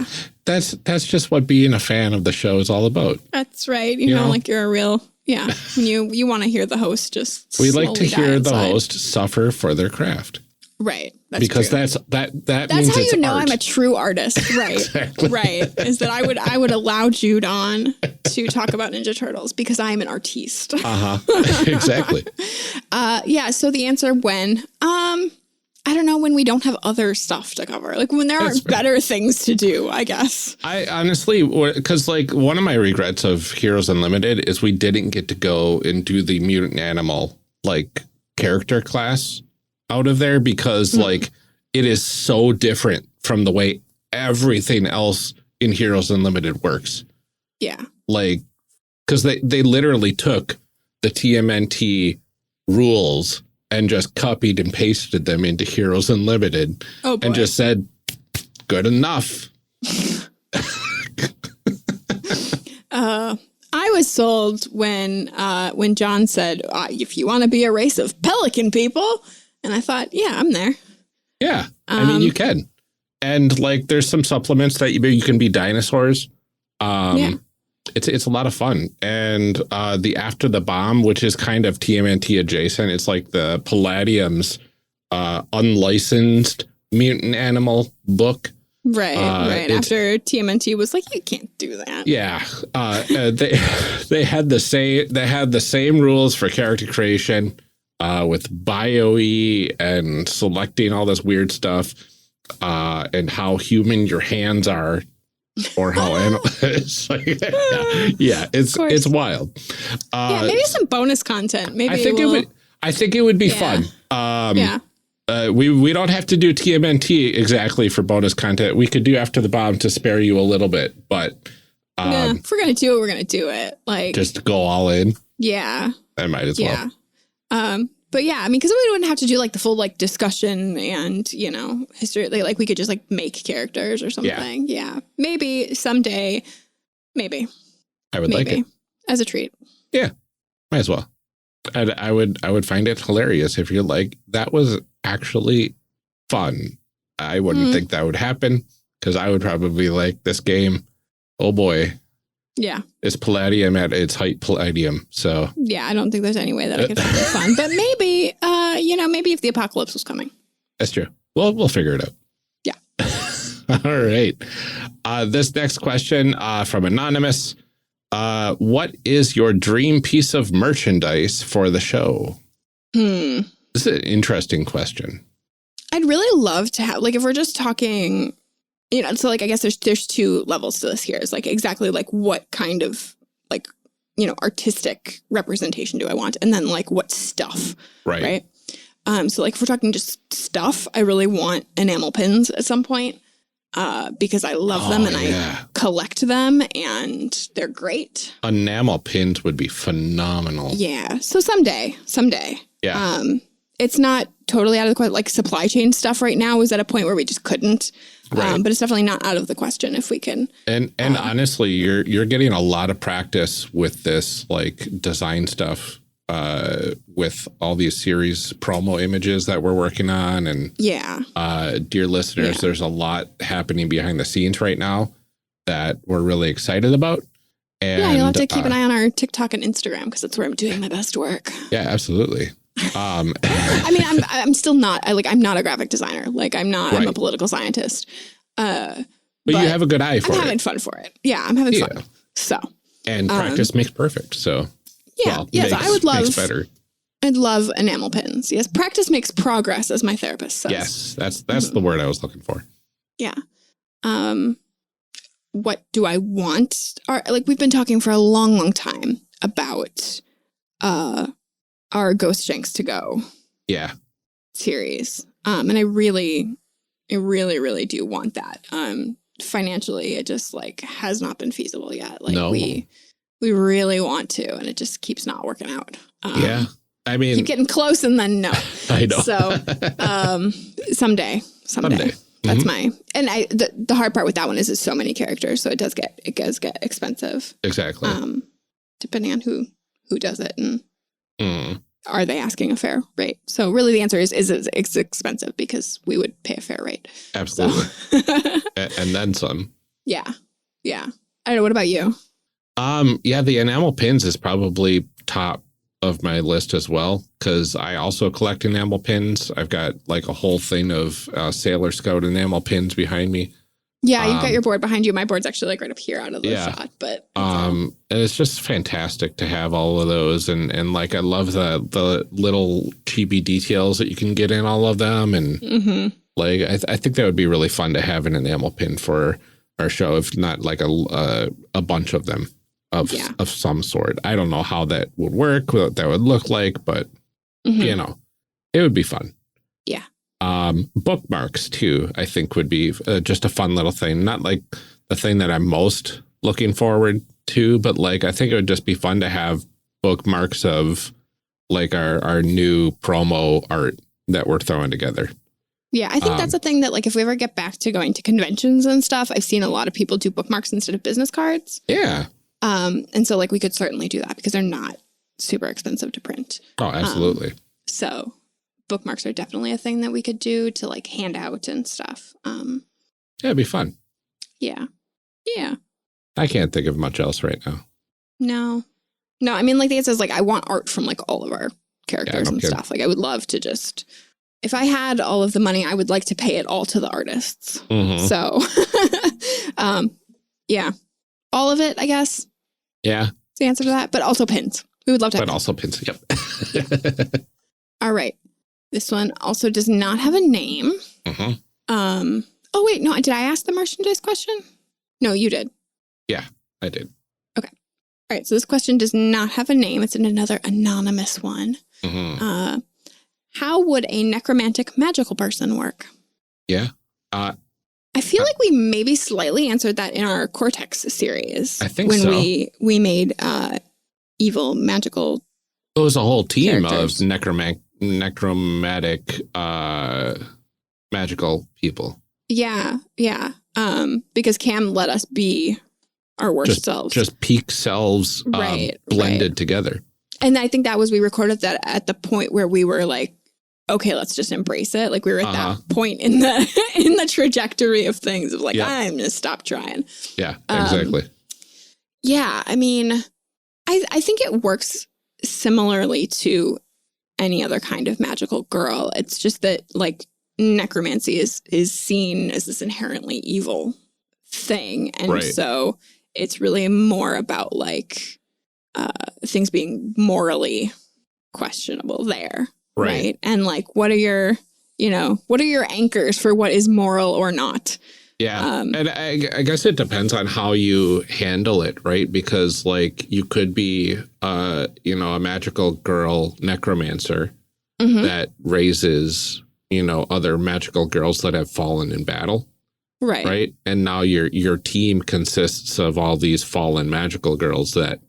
that's just what being a fan of the show is all about. That's right. You know, like you're a real, when you want to hear the host just we like to hear the host suffer for their craft. Right. Because true. that's means how it's you know art. I'm a true artist. Right. Exactly. Right. Is that I would allow Jude on to talk about Ninja Turtles because I am an artiste. Exactly. So the answer when, I don't know, when we don't have other stuff to cover, like when there aren't better things to do, I guess. I honestly, because like one of my regrets of Heroes Unlimited is we didn't get to go and do the mutant animal like character class out of there because like it is so different from the way everything else in Heroes Unlimited works. Yeah. Like, because they literally took the TMNT rules and just copied and pasted them into Heroes Unlimited and just said, good enough. I was sold when John said, if you want to be a race of pelican people. And I thought, yeah, I'm there. Yeah. I mean, you can. And like, there's some supplements that you can be dinosaurs. It's a lot of fun. And the After the Bomb, which is kind of TMNT adjacent, it's like the Palladium's unlicensed mutant animal book. Right. After TMNT was like, you can't do that. Yeah. They had the same rules for character creation with bio-e and selecting all this weird stuff and how human your hands are. Or how it's like, it's wild. Maybe some bonus content. Maybe I think it would be fun. We don't have to do TMNT exactly for bonus content. We could do After the Bomb to spare you a little bit, but if we're gonna do it, we're gonna do it. Like just go all in. Yeah, I might as well. But yeah, I mean, because we wouldn't have to do like the full like discussion and, you know, history. Like we could just like make characters or something. Yeah. Maybe someday. Maybe. I would like it. As a treat. Yeah. Might as well. I would find it hilarious if you're like, that was actually fun. I wouldn't think that would happen because I would probably be like, this game, oh boy. Yeah. It's Palladium at its height Palladium. So yeah, I don't think there's any way that I could find it fun. But maybe, you know, maybe if the apocalypse was coming. That's true. Well, we'll figure it out. Yeah. All right. This next question from Anonymous. What is your dream piece of merchandise for the show? This is an interesting question. I'd really love to have, like, if we're just talking, you know, so like, I guess there's two levels to this here. It's like exactly like what kind of like, you know, artistic representation do I want? And then like what stuff, right? So like if we're talking just stuff, I really want enamel pins at some point. Because I love them and I collect them and they're great. Enamel pins would be phenomenal. Yeah. So someday. Yeah. It's not totally out of the question. Like supply chain stuff right now is at a point where we just couldn't. Right. But it's definitely not out of the question if we can. And honestly, you're getting a lot of practice with this like design stuff. With all these series promo images that we're working on. And dear listeners, there's a lot happening behind the scenes right now that we're really excited about. And you'll have to keep an eye on our TikTok and Instagram because that's where I'm doing my best work. Yeah, absolutely. I mean, I'm still not, I'm not a graphic designer. Like I'm not, I'm a political scientist. But you have a good eye for it. I'm having fun for it. Yeah, I'm having fun. So. And practice makes perfect. So. Yeah. Well, yes, I would love. Better. I'd love enamel pins. Yes, practice makes progress, as my therapist says. Yes, that's the word I was looking for. Yeah. What do I want? Like we've been talking for a long time about our Ghost Shanks to Go. Yeah. Series. And I really do want that. Financially, it just like has not been feasible yet. Like we really want to, and it just keeps not working out. Yeah. I mean, keep getting close and then no. I know. So, someday. That's my, and the hard part with that one is so many characters. So it does get expensive. Exactly. Depending on who does it and are they asking a fair rate? So really the answer is it's expensive because we would pay a fair rate. Absolutely. So. and then some. Yeah. Yeah. I don't know. What about you? Yeah, the enamel pins is probably top of my list as well, because I also collect enamel pins. I've got like a whole thing of Sailor Scout enamel pins behind me. Yeah, you've got your board behind you. My board's actually like right up here out of the shot. But and it's just fantastic to have all of those. And like I love the little chibi details that you can get in all of them. And like I think that would be really fun to have an enamel pin for our show, if not like a bunch of them. Of some sort. I don't know how that would work, what that would look like, but you know, it would be fun. Yeah. Bookmarks too, I think would be just a fun little thing. Not like the thing that I'm most looking forward to, but like I think it would just be fun to have bookmarks of like our new promo art that we're throwing together. Yeah, I think that's a thing that like if we ever get back to going to conventions and stuff, I've seen a lot of people do bookmarks instead of business cards. Yeah. And so like we could certainly do that because they're not super expensive to print. Oh, absolutely. So bookmarks are definitely a thing that we could do to like hand out and stuff. Yeah, it'd be fun. Yeah. Yeah. I can't think of much else right now. No, I mean, like it says, like I want art from like all of our characters and stuff. Like I would love to just, if I had all of the money, I would like to pay it all to the artists. So, yeah, all of it, I guess. Yeah. That's the answer to that. But also pins. We would love to have pins. Also pins. Yep. All right. This one also does not have a name. Oh, wait. No, did I ask the merchandise question? No, you did. Yeah, I did. Okay. All right. So this question does not have a name. It's another anonymous one. How would a necromantic magical person work? Yeah. I feel like we maybe slightly answered that in our Cortex series. I think so. When we made evil magical. It was a whole team characters. of necromatic magical people. Yeah. Because Cam let us be our worst selves. Just peak selves blended together. And I think that was, we recorded that at the point where we were like, okay, let's just embrace it. Like we were at that point in the trajectory of things of like, I'm going to stop trying. Yeah, exactly. Yeah. I mean, I think it works similarly to any other kind of magical girl. It's just that like necromancy is seen as this inherently evil thing. And so it's really more about like things being morally questionable there. Right. And like, what are your anchors for what is moral or not? Yeah. And I guess it depends on how you handle it, right? Because like you could be, a magical girl necromancer that raises, other magical girls that have fallen in battle. Right. Right. And now your team consists of all these fallen magical girls that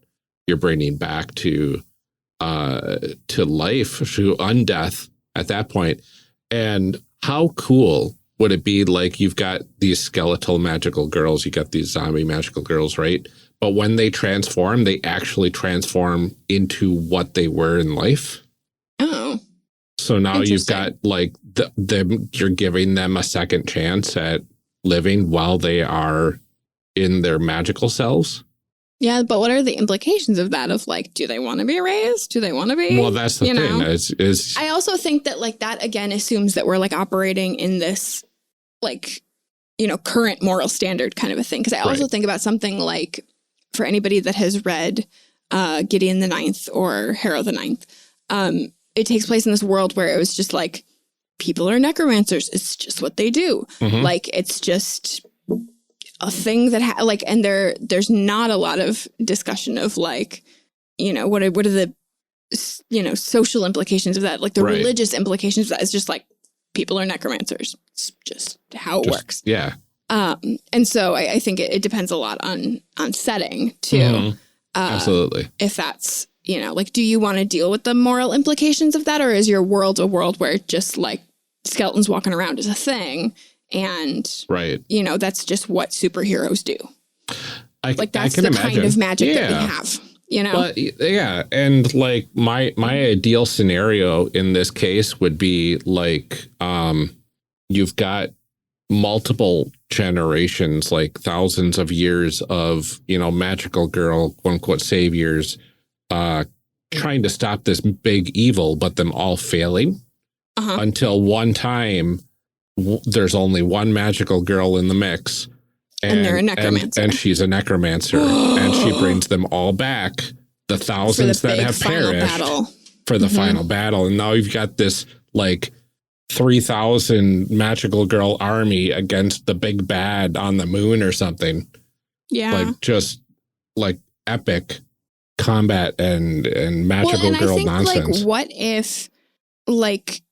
you're bringing back to life, to undeath at that point. And how cool would it be, like, you've got these skeletal magical girls, you got these zombie magical girls, right? But when they transform, they actually transform into what they were in life. Oh. So now you've got like you're giving them a second chance at living while they are in their magical selves. Yeah, but what are the implications of that? Of like, do they want to be raised? Do they want to be? Well, that's the thing. Is I also think that like that again assumes that we're like operating in this like, current moral standard kind of a thing. Because I also think about something like, for anybody that has read Gideon the Ninth or Harrow the Ninth, it takes place in this world where it was just like, people are necromancers. It's just what they do. Like, it's just a thing that and there's not a lot of discussion of like, what are the social implications of that, like the religious implications of that. Is just like, people are necromancers. It's just how it works. Yeah. And so I think it depends a lot on setting too. Absolutely. If that's, like, do you want to deal with the moral implications of that? Or is your world a world where just like skeletons walking around is a thing? And, that's just what superheroes do. That's the kind of magic that we have, But yeah. And like my ideal scenario in this case would be like, you've got multiple generations, like thousands of years of, magical girl, quote unquote, saviors, trying to stop this big evil, but them all failing until one time there's only one magical girl in the mix, and they're a necromancer, and she's a necromancer, and she brings them all back, the thousands that have perished for the final battle. And now you've got this like 3,000 magical girl army against the big bad on the moon or something. Yeah. Like just like epic combat and magical girl I think, nonsense. Like, what if like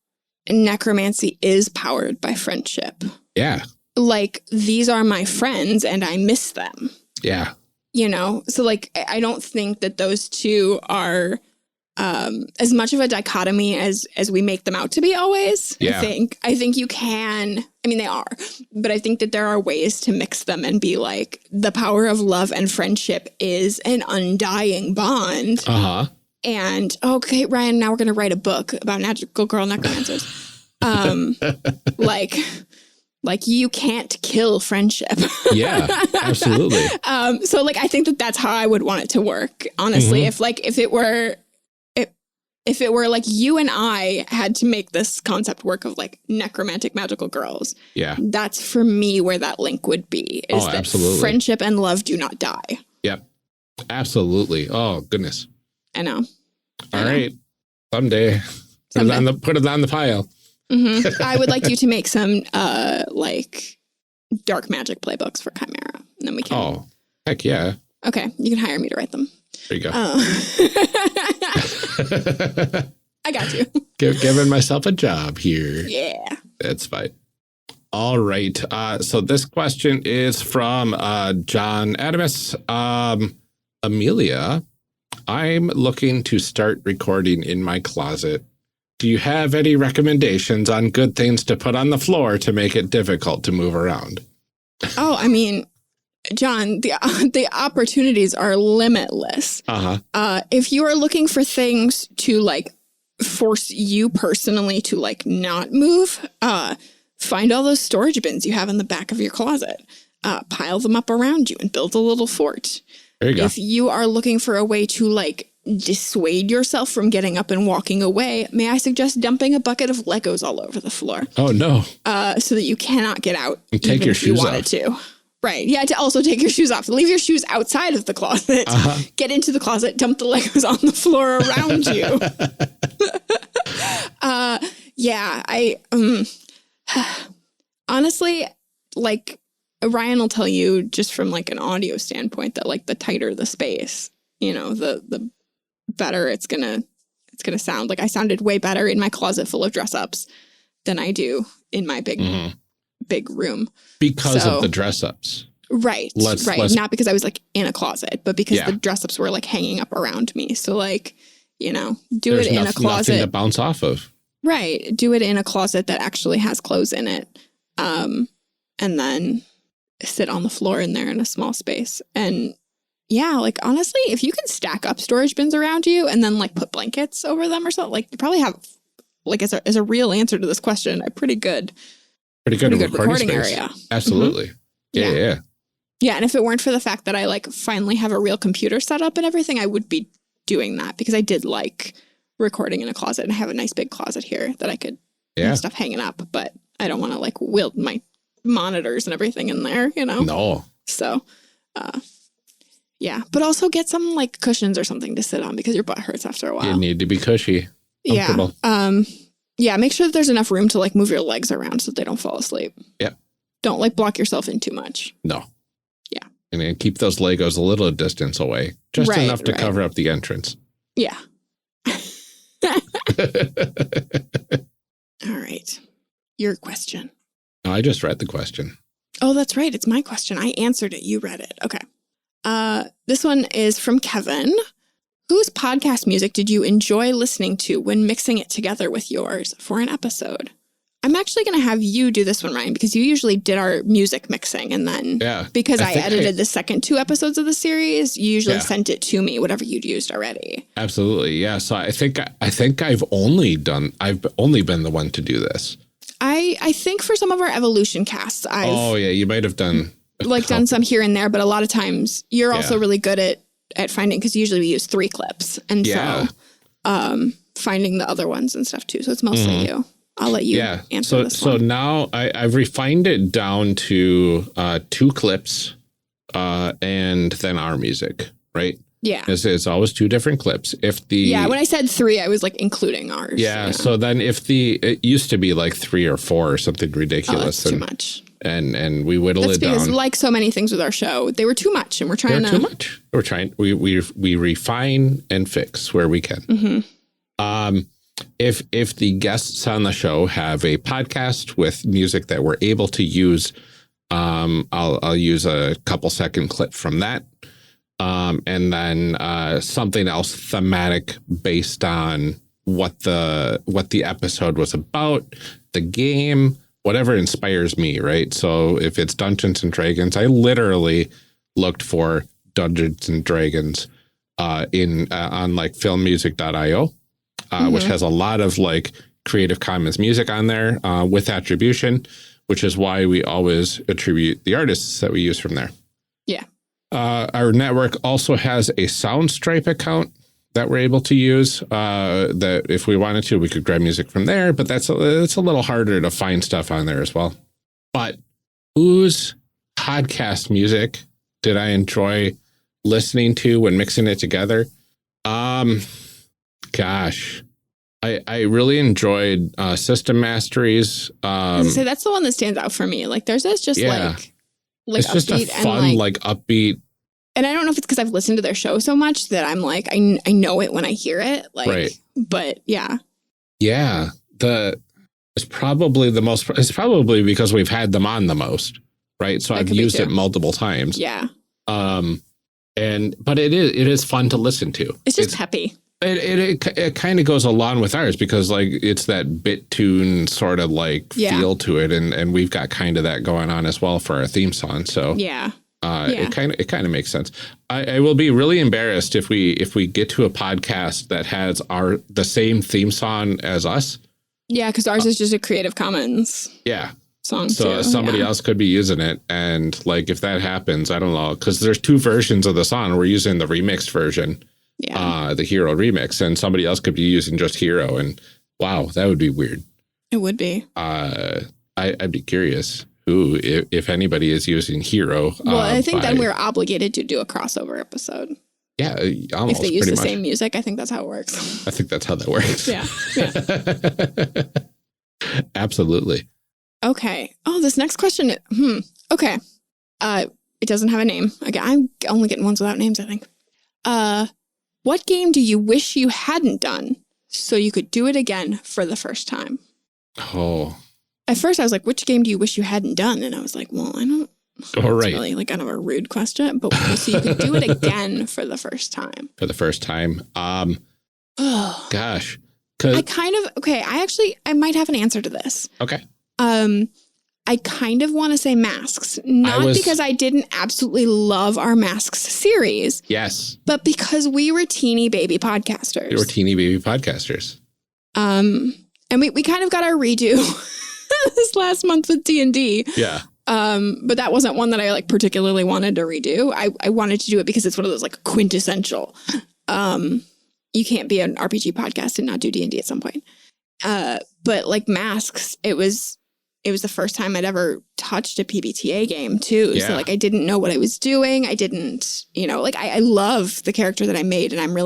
necromancy is powered by friendship? Yeah. Like, these are my friends and I miss them. Yeah. So like, I don't think that those two are as much of a dichotomy as we make them out to be always. Yeah. I think you can, they are, but I think that there are ways to mix them and be like, the power of love and friendship is an undying bond. And okay, Ryan, now we're going to write a book about magical girl necromancers. Like you can't kill friendship. Yeah, absolutely. So like, I think that that's how I would want it to work. Honestly, if it were like you and I had to make this concept work of like necromantic magical girls. Yeah. That's for me where that link would be, is that absolutely. Friendship and love do not die. Yep. Absolutely. Oh, goodness. I know. All right. Someday. Put it on the pile. I would like you to make some like dark magic playbooks for Chimera, and then we can. Oh, heck yeah. Okay, you can hire me to write them. There you go. I got you. Giving myself a job here. Yeah. That's fine. All right. So this question is from John Adamus. Amelia, I'm looking to start recording in my closet. Do you have any recommendations on good things to put on the floor to make it difficult to move around? Oh, I mean, John, the opportunities are limitless. If you are looking for things to like force you personally to like not move, find all those storage bins you have in the back of your closet, pile them up around you and build a little fort. There you go. If you are looking for a way to like dissuade yourself from getting up and walking away, may I suggest dumping a bucket of Legos all over the floor? Oh, no. So that you cannot get out and take even your if you shoes wanted off. to. Right. Yeah, to also take your shoes off. Leave your shoes outside of the closet. Get into the closet, dump the Legos on the floor around you. Honestly, like Ryan will tell you just from like an audio standpoint that like the tighter the space, you know, the better it's gonna sound. Like I sounded way better in my closet full of dress ups than I do in my big room. Because of the dress ups. Right. Not because I was like in a closet, but because the dress ups were like hanging up around me. So like, you know, There's it in a closet. Nothing to bounce off of. Right. Do it in a closet that actually has clothes in it. And then sit on the floor in there in a small space. And yeah, like honestly, if you can stack up storage bins around you and then like put blankets over them or something, like you probably have like as a real answer to this question, a pretty good recording area. Absolutely. Yeah. Yeah, and if it weren't for the fact that I like finally have a real computer set up and everything, I would be doing that because I did like recording in a closet and I have a nice big closet here that I could have stuff hanging up, but I don't want to like wield my monitors and everything in there, you know? No. So, yeah, but also get some like cushions or something to sit on because your butt hurts after a while. You need to be cushy. Comfortable. Yeah, make sure that there's enough room to like move your legs around so that they don't fall asleep. Yeah. Don't like block yourself in too much. No. Yeah. And then keep those Legos a little distance away. Just enough to cover up the entrance. Yeah. All right. Your question. I just read the question. Oh, that's right. It's my question. I answered it. You read it. Okay. This one is from Kevin. Whose podcast music did you enjoy listening to when mixing it together with yours for an episode? I'm actually going to have you do this one, Ryan, because you usually did our music mixing. And then because I edited the second 2 episodes of the series, you usually sent it to me, whatever you'd used already. Absolutely. Yeah. So I think I've only been the one to do this. I think for some of our evolution casts, you might have done done some here and there, but a lot of times you're also really good at finding, because usually we use 3 clips. And so finding the other ones and stuff too. So it's mostly you. I'll let you answer this one. So now I've refined it down to 2 clips and then our music, right? Yeah. It's always 2 different clips. When I said 3, I was like including ours. Yeah. So then it used to be like 3 or 4 or something ridiculous. Oh, that's too much. And we whittle it down. Because like so many things with our show, they were too much and we're trying too much. We're trying, we refine and fix where we can. If the guests on the show have a podcast with music that we're able to use, I'll use a couple second clip from that. And then something else thematic based on what the episode was about, the game, whatever inspires me, right? So if it's Dungeons and Dragons, I literally looked for Dungeons and Dragons on like filmmusic.io. Which has a lot of like Creative Commons music on there with attribution, which is why we always attribute the artists that we use from there. Yeah. Our network also has a Soundstripe account that we're able to use that if we wanted to, we could grab music from there, but it's a little harder to find stuff on there as well. But whose podcast music did I enjoy listening to when mixing it together? Gosh, I really enjoyed System Masteries. I was gonna say that's the one that stands out for me. Like there's this just like it's just a fun and like upbeat. And I don't know if it's because I've listened to their show so much that I'm like I know it when I hear it. Like, right. But yeah. It's probably the most. It's probably because we've had them on the most, right? So I've used it multiple times. Yeah. But it is fun to listen to. It's peppy. It kind of goes along with ours because like it's that bit tune sort of like feel to it, and we've got kind of that going on as well for our theme song. So it kind of makes sense. I will be really embarrassed if we get to a podcast that has the same theme song as us. Yeah, because ours is just a Creative Commons. Song so too. Somebody else could be using it, and like if that happens, I don't know, because there's 2 versions of the song. We're using the remixed version. The Hero remix, and somebody else could be using just Hero, and wow, that would be weird. It would be. I'd be curious who, if anybody is using Hero. Well, I think then we're obligated to do a crossover episode. Yeah, almost. If they use the same music, I think that's how it works. I think that's how that works. Yeah. Absolutely. Okay. Oh, this next question. Okay. It doesn't have a name. Again, I'm only getting ones without names, I think. What game do you wish you hadn't done so you could do it again for the first time? Oh. At first, I was like, which game do you wish you hadn't done? And I was like, well, I don't. All right. It's really like kind of a rude question, but so you could do it again for the first time. For the first time. Gosh. I kind of, okay, I might have an answer to this. Okay. I kind of want to say Masks, not because I didn't absolutely love our Masks series. Yes. But because we were teeny baby podcasters. And we kind of got our redo this last month with D&D. Yeah. But that wasn't one that I like particularly wanted to redo. I wanted to do it because it's one of those like quintessential. You can't be an RPG podcast and not do D&D at some point. But like Masks, it was the first time I'd ever touched a PBTA game too. Yeah. So like I didn't know what I was doing. I didn't, like I love the character that I made, and I'm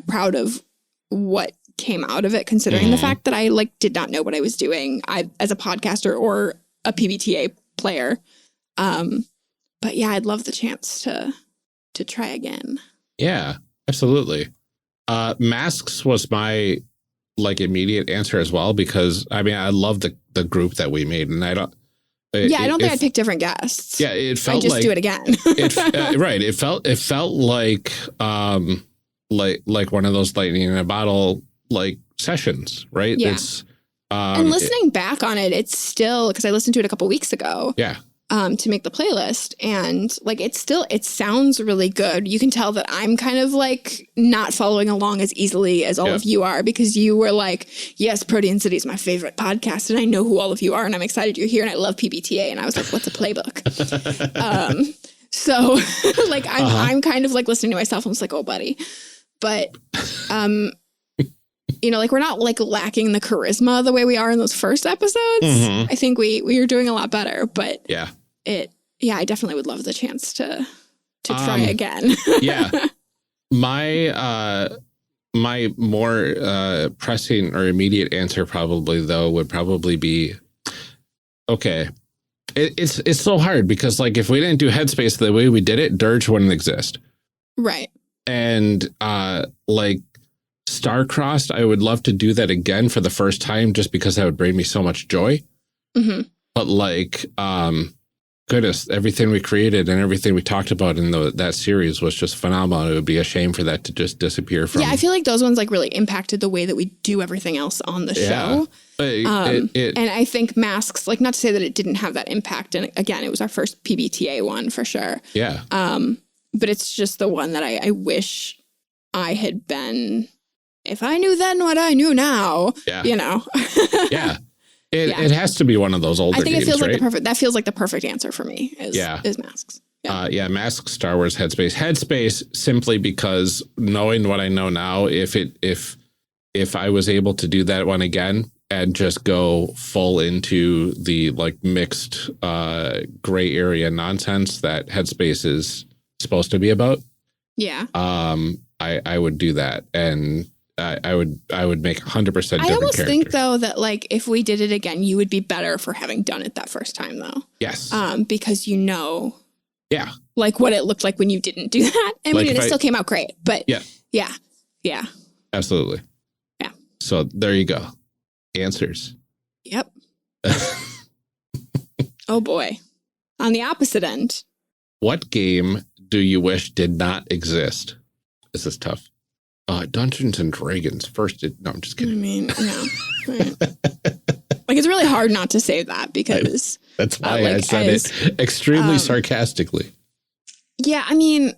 proud of what came out of it, considering the fact that I like did not know what I was doing as a podcaster or a PBTA player. But yeah, I'd love the chance to try again. Yeah, absolutely. Masks was my like immediate answer as well, because I mean I love the group that we made, and I don't think I'd pick different guests. Yeah, it felt I'd just do it again. Right. It felt like one of those lightning in a bottle like sessions, right? Yeah. It's and listening back on it, it's still, because I listened to it a couple weeks ago. Yeah. To make the playlist, and like it sounds really good. You can tell that I'm kind of like not following along as easily as all of you are, because you were like, yes, Protean City is my favorite podcast, and I know who all of you are, and I'm excited you're here, and I love PBTA. And I was like, what's a playbook? So like I'm kind of like listening to myself. I'm just like, oh buddy. But like we're not like lacking the charisma the way we are in those first episodes. I think we are doing a lot better, but I definitely would love the chance to try again. Yeah. My more pressing or immediate answer probably would be, okay. It's so hard because like if we didn't do Headspace the way we did it, Dirge wouldn't exist. Right. And like Star-Crossed, I would love to do that again for the first time, just because that would bring me so much joy. But like, goodness, everything we created and everything we talked about in that series was just phenomenal. It would be a shame for that to just disappear from. Yeah, I feel like those ones like really impacted the way that we do everything else on the show. And I think Masks, like, not to say that it didn't have that impact. And again, it was our first PBTA one for sure. Yeah. But it's just the one that I wish I had been. If I knew then what I knew now, yeah. Yeah. It has to be one of those older games, I think it feels right? like that feels like the perfect answer for me is Masks. Yeah. Masks, Star Wars, Headspace, simply because knowing what I know now, if I was able to do that one again and just go full into the like mixed gray area nonsense that Headspace is supposed to be about. Yeah. I would do that, and I would make 100% different I almost character. think though that like if we did it again, you would be better for having done it that first time though. Yes. Because yeah, like what it looked like when you didn't do that. I mean, it still came out great, but yeah. Absolutely. Yeah. So there you go. Answers. Yep. Oh boy. On the opposite end. What game do you wish did not exist? This is tough. Dungeons and Dragons first. No, I'm just kidding. I mean, no. Right. Like, it's really hard not to say that because that's why I said it extremely sarcastically. Yeah, I mean,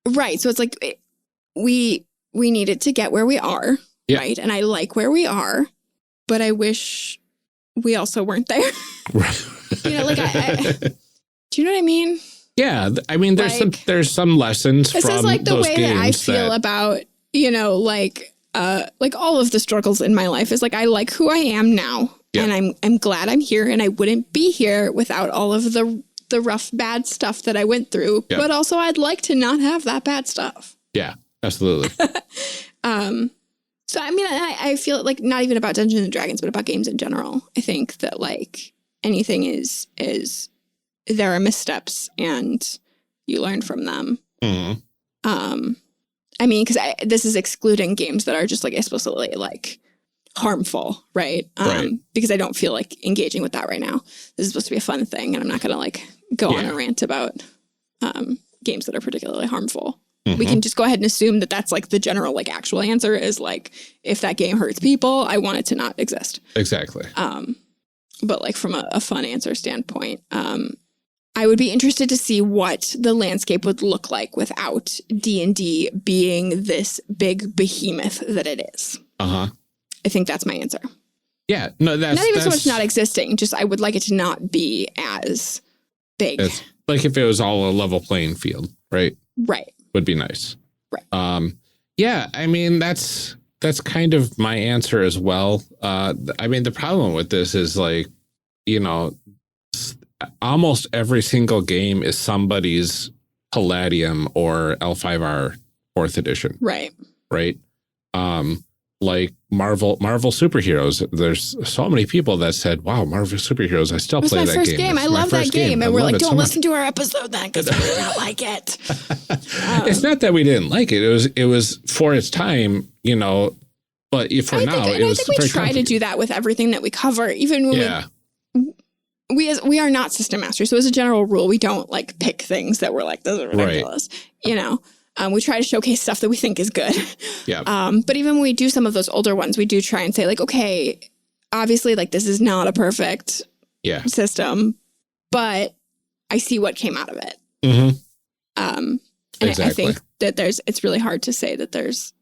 right. So it's like we needed to get where we are, right? And I like where we are, but I wish we also weren't there. You know, like, do you know what I mean? Yeah, I mean, there's some lessons from those games. This is like the way that I feel about, you know, like all of the struggles in my life is like, I like who I am now. Yeah. And I'm glad I'm here, and I wouldn't be here without all of the rough, bad stuff that I went through. Yeah. But also I'd like to not have that bad stuff. Yeah, absolutely. So, I mean, I feel like not even about Dungeons and Dragons, but about games in general. I think that like anything is there are missteps and you learn from them. Mm-hmm. I mean, because this is excluding games that are just like explicitly like harmful, right? Because I don't feel like engaging with that right now. This is supposed to be a fun thing, and I'm not going to like go on a rant about games that are particularly harmful. Mm-hmm. We can just go ahead and assume that that's like the general like actual answer is like, if that game hurts people, I want it to not exist. Exactly. But like from a fun answer standpoint, I would be interested to see what the landscape would look like without D&D being this big behemoth that it is. Uh-huh. I think that's my answer. Yeah. No, that's... Not even so much not existing, just I would like it to not be as big. It's like if it was all a level playing field, right? Right. Would be nice. Right. Yeah, I mean, that's kind of my answer as well. I mean, the problem with this is like, you know, almost every single game is somebody's Palladium or L5R 4th edition. Right. Right. Like Marvel superheroes. There's so many people that said, wow, Marvel superheroes. I still play that game. It was my first game. I love that game. And we're like, don't listen to our episode then because we did not like it. It's not that we didn't like it. It was for its time, you know, but for now, it was very we try to do that with everything that we cover, even when we are not system masters. So as a general rule, we don't like pick things that we're like, those are ridiculous, you know. We try to showcase stuff that we think is good. Yeah. But even when we do some of those older ones, we do try and say like, okay, obviously like this is not a perfect system, but I see what came out of it. Mm-hmm. And exactly. I think that it's really hard to say that there's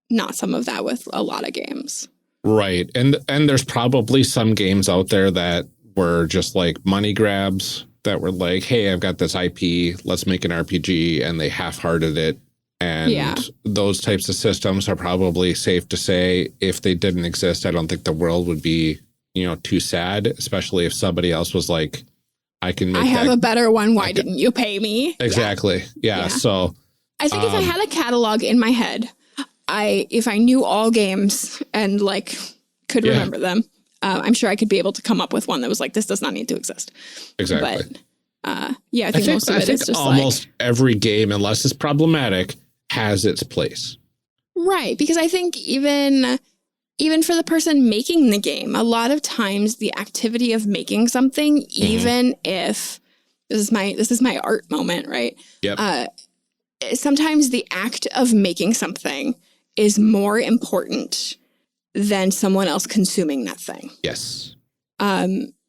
not some of that with a lot of games. Right. And there's probably some games out there that were just like money grabs that were like, hey, I've got this IP, let's make an RPG, and they half-hearted it. And those types of systems are probably safe to say if they didn't exist, I don't think the world would be, you know, too sad, especially if somebody else was like, I have a better one. Why didn't you pay me? Exactly. Yeah. So I think if I had a catalog in my head, if I knew all games and like could remember them, I'm sure I could be able to come up with one that was like, this does not need to exist. Exactly. But I think most of it is just almost every game, unless it's problematic, has its place. Right. Because I think even for the person making the game, a lot of times the activity of making something, even if this is my art moment, right? Yep. Sometimes the act of making something is more important than someone else consuming that thing. Yes.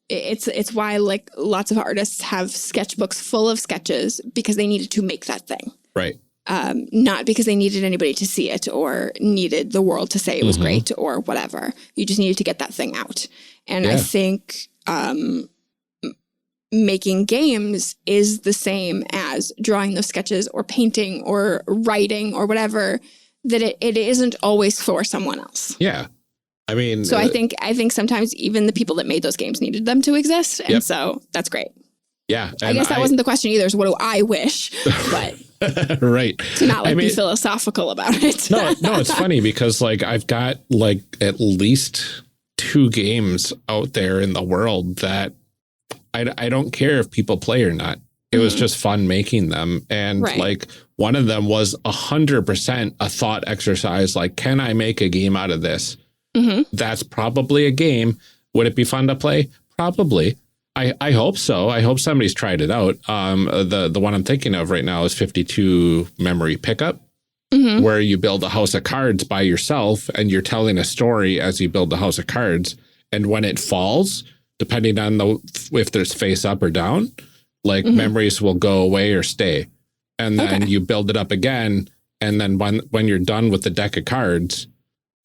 It's why like lots of artists have sketchbooks full of sketches because they needed to make that thing. Right. Not because they needed anybody to see it or needed the world to say it was great or whatever. You just needed to get that thing out. And I think making games is the same as drawing those sketches or painting or writing or whatever, that it isn't always for someone else. Yeah. I mean, so I think sometimes even the people that made those games needed them to exist. And so that's great. Yeah. I guess that wasn't the question either, is what do I wish? But right. To not be philosophical about it. No, it's funny because like I've got like at least 2 games out there in the world that I don't care if people play or not. It was just fun making them. And like one of them was 100% a thought exercise. Like, can I make a game out of this? Mm-hmm. That's probably a game. Would it be fun to play? Probably. I hope so. I hope somebody's tried it out. The one I'm thinking of right now is 52 Memory Pickup. where you build a house of cards by yourself and you're telling a story as you build the house of cards. And when it falls, depending on if there's face up or down, like memories will go away or stay. And then you build it up again. And then when you're done with the deck of cards,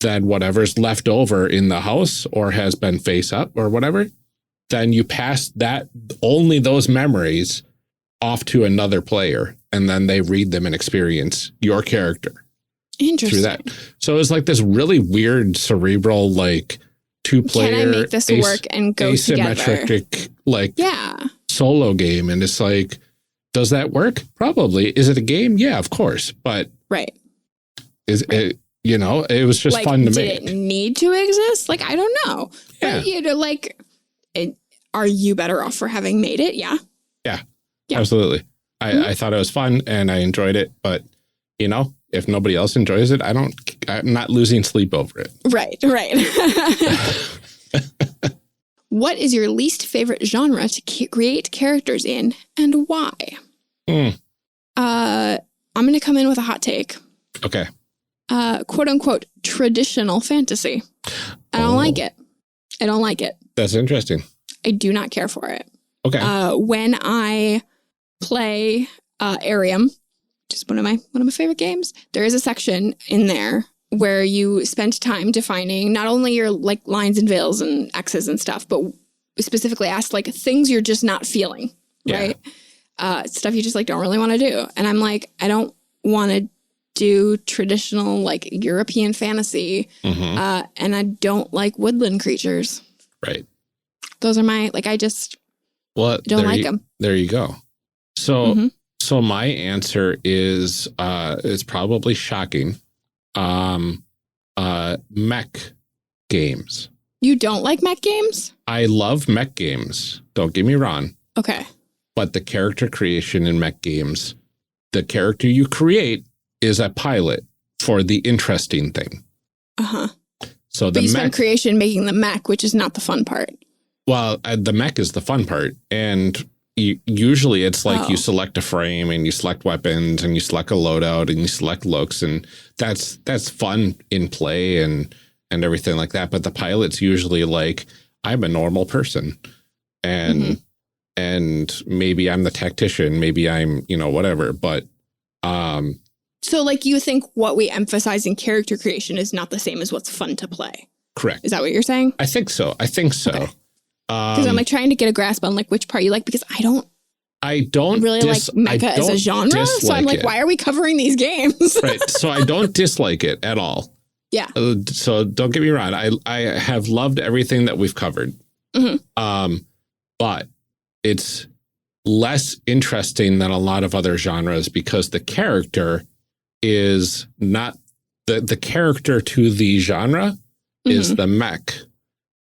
then whatever's left over in the house or has been face up or whatever, then you pass only those memories off to another player. And then they read them and experience your character. Interesting. Through that. So it's like this really weird cerebral, like, two-player, can I make this work and go asymmetric together? Like solo game. And it's like, does that work? Probably. Is it a game? Yeah, of course. But is it, you know, it was just like, fun to make. Did it need to exist? Like, I don't know. Yeah. But, you know, like, are you better off for having made it? Yeah. Yeah. Absolutely. I thought it was fun and I enjoyed it. But, you know, if nobody else enjoys it, I'm not losing sleep over it. Right. What is your least favorite genre to create characters in and why? I'm going to come in with a hot take. Okay. Quote unquote, traditional fantasy. I don't like it. I don't like it. That's interesting. I do not care for it. Okay. When I play Arium, which is one of my favorite games, there is a section in there where you spend time defining not only your like lines and veils and X's and stuff, but specifically ask like things you're just not feeling, right? Stuff you just like don't really want to do. And I'm like, I don't want to do traditional like European fantasy, and I don't like woodland creatures. Right. Those are my like. I just don't like them. There you go. So so my answer is it's probably shocking. Mech games. You don't like mech games? I love mech games. Don't get me wrong. Okay. But the character creation in mech games, the character you create is a pilot for the interesting thing. So the you spend creation making the mech, which is not the fun part. Well, the mech is the fun part. And usually it's like you select a frame and you select weapons and you select a loadout and you select looks. And that's fun in play and everything like that. But the pilot's usually like, I'm a normal person and maybe I'm the tactician, maybe I'm, you know, whatever. But so like you think what we emphasize in character creation is not the same as what's fun to play. Correct. Is that what you're saying? I think so. Okay. Because I'm like trying to get a grasp on like which part you like, because I don't really like mecha as a genre. So I'm like, why are we covering these games? Right. So I don't dislike it at all. Yeah. So don't get me wrong. I have loved everything that we've covered. But it's less interesting than a lot of other genres because the character is not the character to the genre is the mech.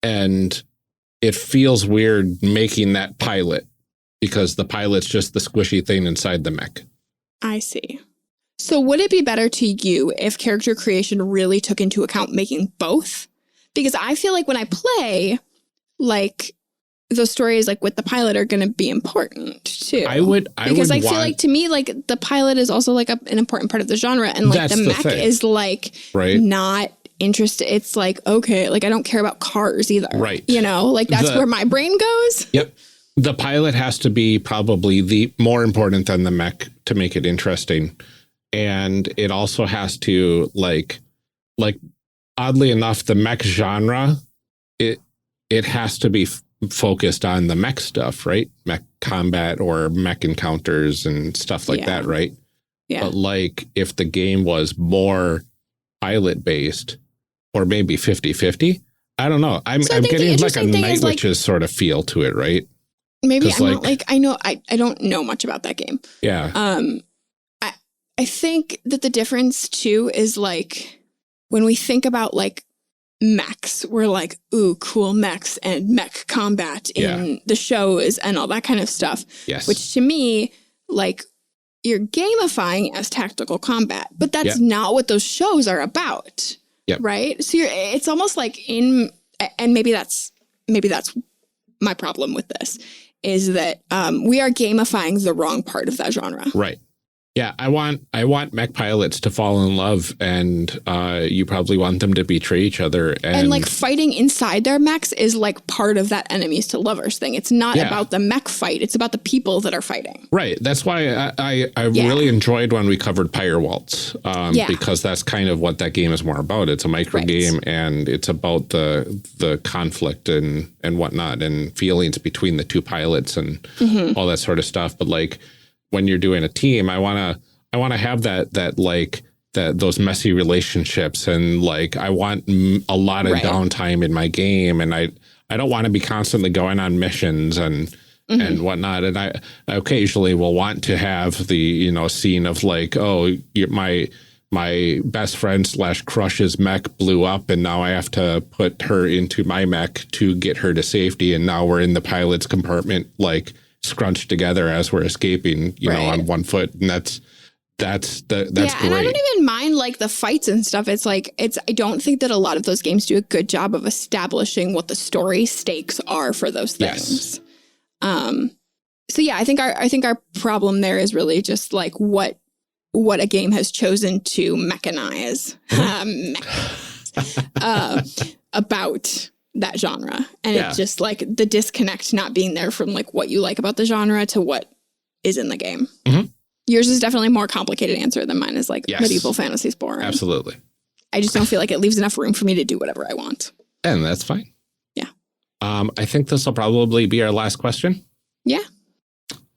And it feels weird making that pilot because the pilot's just the squishy thing inside the mech. I see. So would it be better to you if character creation really took into account making both? Because I feel like when I play, like those stories like with the pilot are going to be important too. I feel like to me, like the pilot is also like an important part of the genre. And like the mech is like not interested. It's like, okay, like I don't care about cars either. Right. You know, like that's where my brain goes. Yep. The pilot has to be probably the more important than the mech to make it interesting. And it also has to like oddly enough, the mech genre, it has to be focused on the mech stuff, right? Mech combat or mech encounters and stuff like that, right? Yeah. But like if the game was more pilot based or maybe 50-50, I don't know. I'm getting like a Night Witches sort of feel to it, right? Maybe I'm not like, I don't know much about that game. Yeah. I think that the difference too is like when we think about like mechs, we're like, ooh, cool mechs and mech combat in the shows and all that kind of stuff. Yes. Which to me, like you're gamifying as tactical combat, but that's not what those shows are about. Yep. Right. So it's almost like and maybe that's my problem with this is that we are gamifying the wrong part of that genre. Right. Yeah, I want mech pilots to fall in love, and you probably want them to betray each other. And like fighting inside their mechs is like part of that enemies to lovers thing. It's not about the mech fight. It's about the people that are fighting. Right. That's why I really enjoyed when we covered Pyre Waltz, because that's kind of what that game is more about. It's a micro game, and it's about the conflict and whatnot, and feelings between the two pilots and all that sort of stuff. But like, when you're doing a team, I want to have those messy relationships, and like I want a lot of downtime in my game, and I don't want to be constantly going on missions and whatnot. And I occasionally will want to have the scene of like, oh, my best friend / crush's mech blew up, and now I have to put her into my mech to get her to safety, and now we're in the pilot's compartment like scrunched together as we're escaping, on one foot. And that's great. And I don't even mind like the fights and stuff. It's like, I don't think that a lot of those games do a good job of establishing what the story stakes are for those things. Yes. So yeah, I think our problem there is really just like what a game has chosen to mechanize about that genre. And it's just like the disconnect not being there from like what you like about the genre to what is in the game. Yours is definitely a more complicated answer than mine is like medieval fantasy is boring. Absolutely. I just don't feel like it leaves enough room for me to do whatever I want. And that's fine. Yeah. I think this will probably be our last question. Yeah.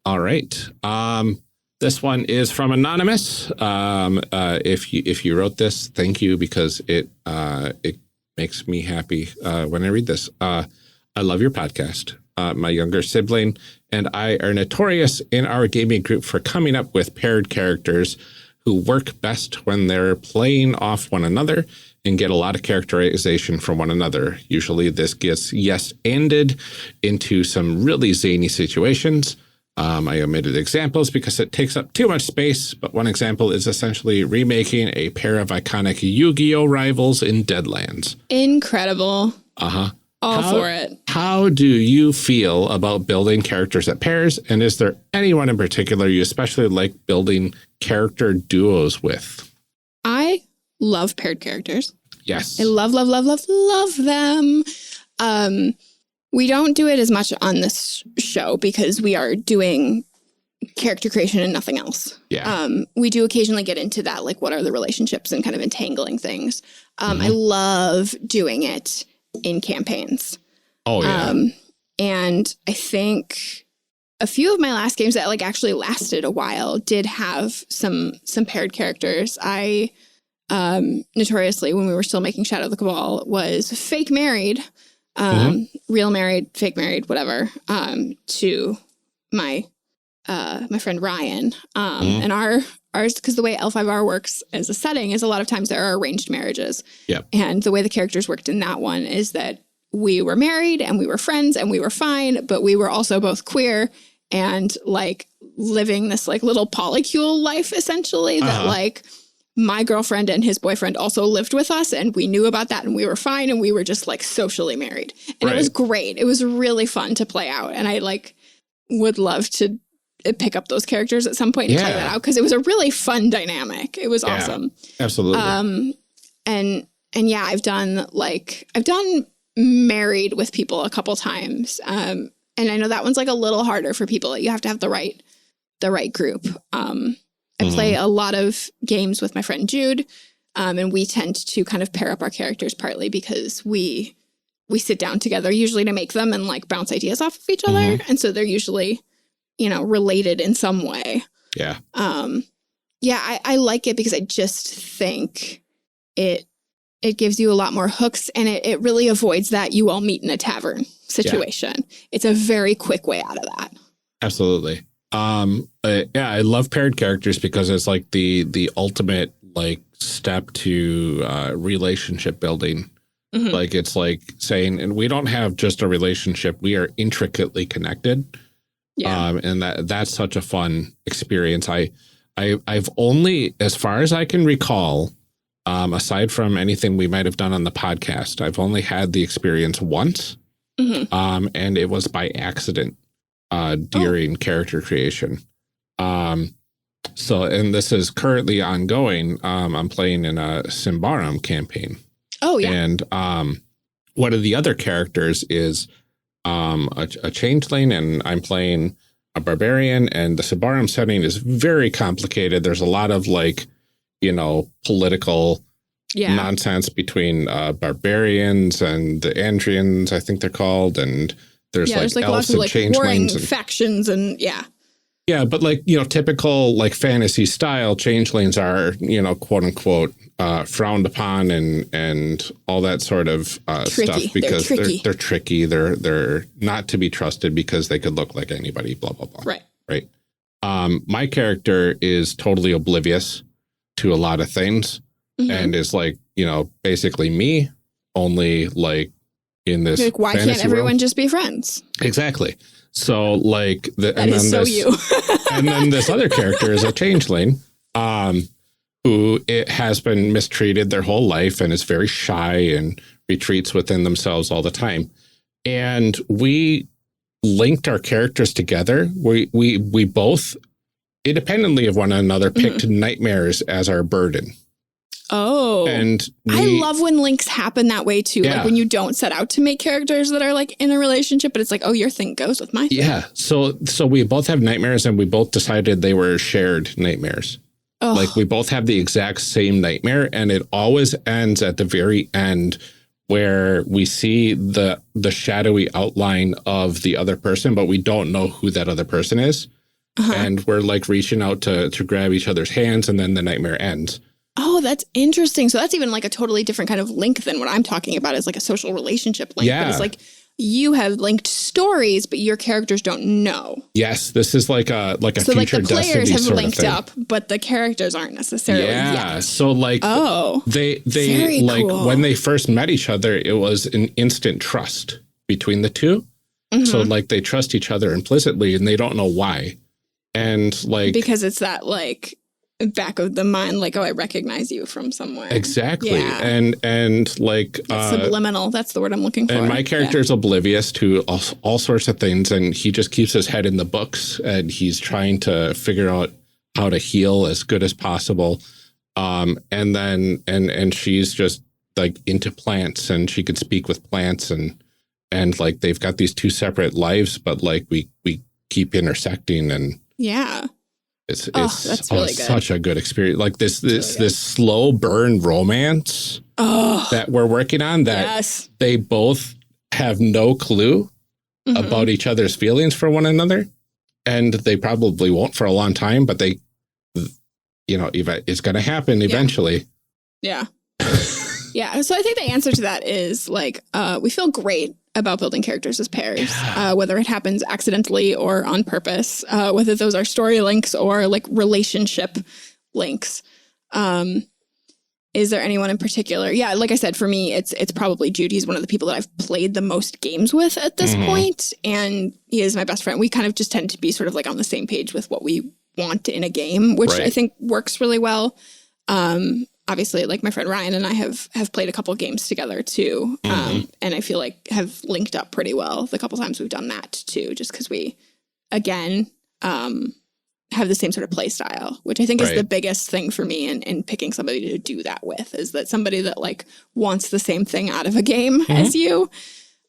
All right. This one is from Anonymous. If you wrote this, thank you, because it makes me happy when I read this. I love your podcast. My younger sibling and I are notorious in our gaming group for coming up with paired characters who work best when they're playing off one another and get a lot of characterization from one another. Usually this gets yes-anded into some really zany situations. I omitted examples because it takes up too much space, but one example is essentially remaking a pair of iconic Yu-Gi-Oh! Rivals in Deadlands. Incredible. All for it. How do you feel about building characters at pairs? And is there anyone in particular you especially like building character duos with? I love paired characters. Yes. I love them. We don't do it as much on this show because we are doing character creation and nothing else. Yeah. We do occasionally get into that, like what are the relationships and kind of entangling things. I love doing it in campaigns. Oh, yeah. And I think a few of my last games that like actually lasted a while did have some paired characters. I notoriously, when we were still making Shadow of the Cabal, was fake married, real married, fake married, whatever, to my friend Ryan. And ours, because the way L5R works as a setting is a lot of times there are arranged marriages. Yep. And the way the characters worked in that one is that we were married and we were friends and we were fine, but we were also both queer and like living this like little polycule life essentially that like my girlfriend and his boyfriend also lived with us and we knew about that and we were fine and we were just like socially married. And it was great. It was really fun to play out. And I like would love to pick up those characters at some point and play that out because it was a really fun dynamic. It was awesome. Absolutely. And yeah, I've done married with people a couple times. And I know that one's like a little harder for people. You have to have the right group. I play a lot of games with my friend Jude. And we tend to kind of pair up our characters partly because we sit down together usually to make them and like bounce ideas off of each other. And so they're usually related in some way. Yeah. I like it because I just think it gives you a lot more hooks and it really avoids that you all meet in a tavern situation. Yeah. It's a very quick way out of that. Absolutely. I love paired characters because it's like the ultimate like step to relationship building. Like it's like saying, and we don't have just a relationship, we are intricately connected. Yeah. And that's such a fun experience. I've only, as far as I can recall, aside from anything we might have done on the podcast, I've only had the experience once. And it was by accident during character creation. So, and this is currently ongoing. I'm playing in a Symbaroum campaign. Oh, yeah. And one of the other characters is a changeling, and I'm playing a barbarian, and the Symbaroum setting is very complicated. There's a lot of like, you know, political nonsense between barbarians and the Andrians, I think they're called, and there's like elves lots of and like changelings warring and factions and yeah, but like, you know, typical like fantasy style changelings are, you know, quote unquote frowned upon and all that sort of stuff because they're tricky. They're not to be trusted because they could look like anybody, blah, blah, blah. Right. My character is totally oblivious to a lot of things and is like, you know, basically me, only like in this like, why can't everyone just be friends? Exactly. So like and then this other character is a changeling who has been mistreated their whole life and is very shy and retreats within themselves all the time. And we linked our characters together. We both, independently of one another, picked nightmares as our burden. Oh, and I love when links happen that way too. Like when you don't set out to make characters that are like in a relationship, but it's like, oh, your thing goes with my thing. Yeah. So we both have nightmares, and we both decided they were shared nightmares. Oh. Like we both have the exact same nightmare, and it always ends at the very end where we see the shadowy outline of the other person, but we don't know who that other person is. And we're like reaching out to grab each other's hands, and then the nightmare ends. Oh, that's interesting. So that's even like a totally different kind of link than what I'm talking about is like a social relationship link. Yeah. But it's like you have linked stories, but your characters don't know. Yes, this is like a so future like the players have linked up, but the characters aren't necessarily yet. So like they like cool. When they first met each other, it was an instant trust between the two. So like they trust each other implicitly, and they don't know why. And like because it's that like back of the mind, like, oh, I recognize you from somewhere. Exactly. Yeah. And like subliminal, that's the word I'm looking for. And my character is oblivious to all sorts of things, and he just keeps his head in the books, and he's trying to figure out how to heal as good as possible. And then and she's just like into plants, and she could speak with plants, and like they've got these two separate lives, but like we keep intersecting, and It's really such a good experience. Like this slow burn romance that we're working on that they both have no clue about each other's feelings for one another. And they probably won't for a long time, but they, you know, it's going to happen eventually. Yeah. Yeah. So I think the answer to that is like, we feel great about building characters as pairs, whether it happens accidentally or on purpose, whether those are story links or like relationship links. Is there anyone in particular? Yeah, like I said, for me, it's probably Jude. He's one of the people that I've played the most games with at this point, and he is my best friend. We kind of just tend to be sort of like on the same page with what we want in a game, which I think works really well. Obviously, like my friend Ryan and I have played a couple games together too. And I feel like have linked up pretty well the couple times we've done that too, just because we, again, have the same sort of play style, which I think is the biggest thing for me in picking somebody to do that with, is that somebody that like wants the same thing out of a game as you.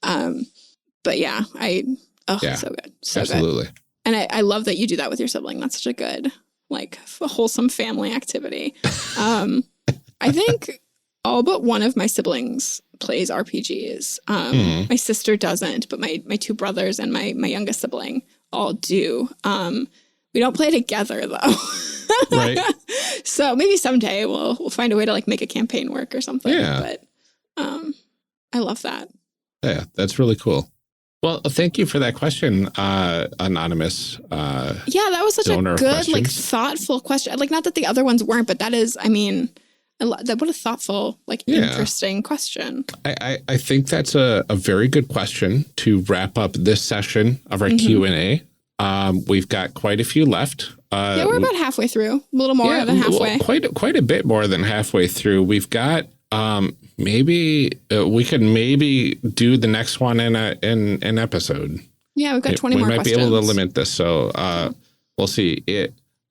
But yeah, so good. So absolutely. Good. And I love that you do that with your sibling. That's such a good, like a wholesome family activity. I think all but one of my siblings plays RPGs. My sister doesn't, but my two brothers and my youngest sibling all do. We don't play together though. Right. So maybe someday we'll find a way to like make a campaign work or something. Yeah. But I love that. Yeah, that's really cool. Well, thank you for that question, anonymous. Yeah, that was such a good, like thoughtful question. Like, not that the other ones weren't, but that is, I mean, what a thoughtful, like interesting question. I think that's a very good question to wrap up this session of our Q&A. We've got quite a few left. Yeah, we're about halfway through, a little more than halfway. Quite a bit more than halfway through. We've got maybe we could maybe do the next one in an episode. Yeah, we've got 20 more questions. We might be able to limit this, so we'll see.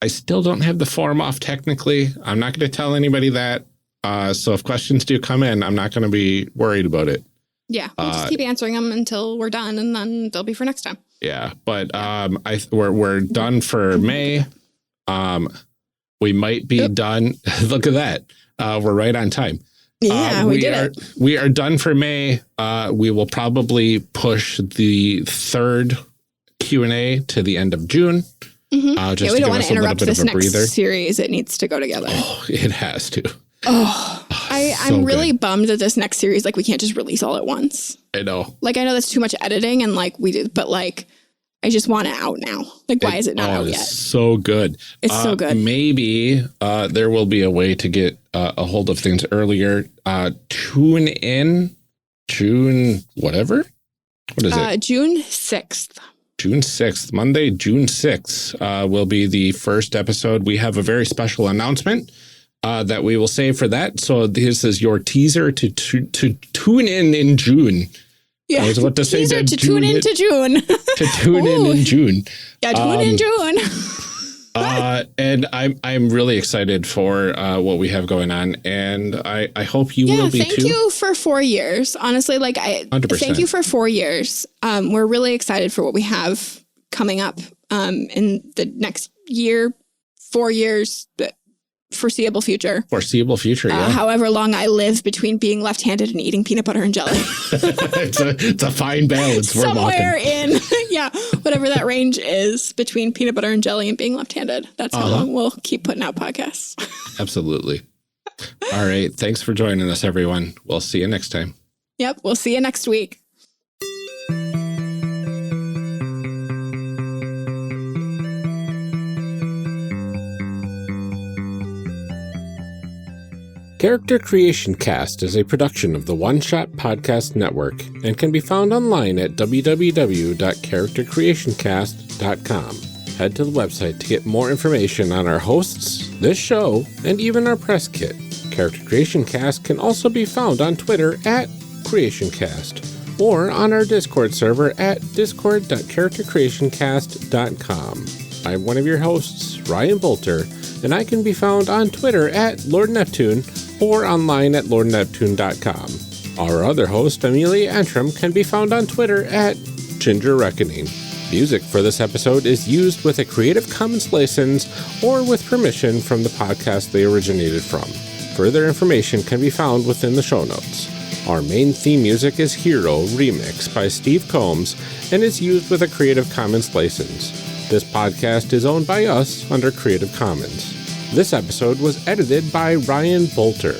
I still don't have the form off technically. I'm not going to tell anybody that. So if questions do come in, I'm not going to be worried about it. Yeah, we'll just keep answering them until we're done, and then they'll be for next time. Yeah, but we're done for May. We might be done. Look at that. We're right on time. Yeah, we did it. We are done for May. We will probably push the third Q&A to the end of June. Just we don't want to interrupt this next series. It needs to go together. Oh, it has to. I'm really bummed that this next series, like, we can't just release all at once. I know. Like, I know that's too much editing, and like we did, but like, I just want it out now. Like, why is it not out yet? It's so good. It's so good. Maybe there will be a way to get a hold of things earlier. Tune in June, whatever. What is it? June 6th. June 6th, Monday, June 6th will be the first episode. We have a very special announcement that we will save for that. So this is your teaser to tune in June. Yeah, I was about to say teaser to tune into June. To tune in June. Yeah, tune in June. And I'm really excited for what we have going on, and I hope you will be too. Thank you for 4 years. Honestly, like 100%. Thank you for 4 years. We're really excited for what we have coming up in the next year, 4 years, foreseeable future. Foreseeable future, yeah. However long I live between being left-handed and eating peanut butter and jelly. it's a fine balance. Somewhere in, whatever that range is between peanut butter and jelly and being left-handed. That's how long we'll keep putting out podcasts. Absolutely. All right. Thanks for joining us, everyone. We'll see you next time. Yep. We'll see you next week. Character Creation Cast is a production of the One Shot Podcast Network and can be found online at www.charactercreationcast.com. Head to the website to get more information on our hosts, this show, and even our press kit. Character Creation Cast can also be found on Twitter at CreationCast or on our Discord server at discord.charactercreationcast.com. I'm one of your hosts, Ryan Bolter, and I can be found on Twitter at Lord Neptune or online at lordneptune.com. Our other host, Amelia Antrim, can be found on Twitter at Ginger Reckoning. Music for this episode is used with a Creative Commons license or with permission from the podcast they originated from. Further information can be found within the show notes. Our main theme music is Hero Remix by Steve Combs and is used with a Creative Commons license. This podcast is owned by us under Creative Commons. This episode was edited by Ryan Bolter.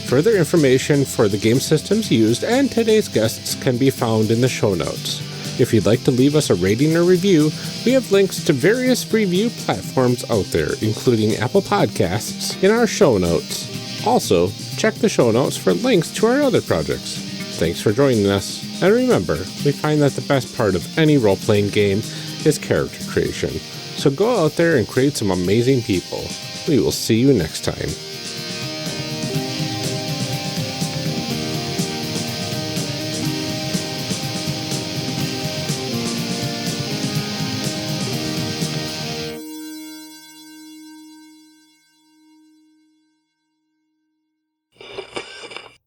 Further information for the game systems used and today's guests can be found in the show notes. If you'd like to leave us a rating or review, we have links to various review platforms out there, including Apple Podcasts, in our show notes. Also, check the show notes for links to our other projects. Thanks for joining us, and remember, we find that the best part of any role-playing game is character creation. So go out there and create some amazing people. We will see you next time.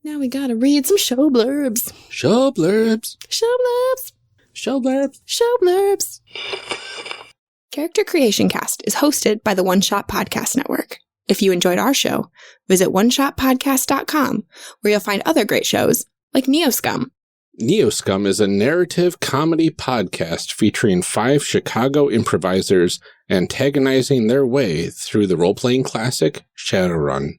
Now we gotta read some show blurbs. Show blurbs. Show blurbs. Show blurbs. Show blurbs. Character Creation Cast is hosted by the One Shot Podcast Network. If you enjoyed our show, visit oneshotpodcast.com, where you'll find other great shows like Neoscum. Neoscum is a narrative comedy podcast featuring 5 Chicago improvisers antagonizing their way through the role-playing classic Shadowrun.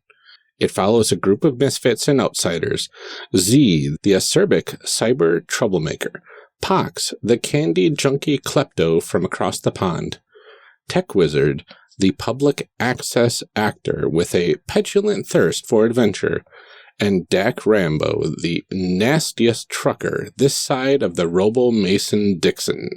It follows a group of misfits and outsiders: Z, the acerbic cyber troublemaker; Pox, the candy junkie klepto from across the pond; Tech Wizard, the public access actor with a petulant thirst for adventure; and Dak Rambo, the nastiest trucker this side of the Robo-Mason-Dixon.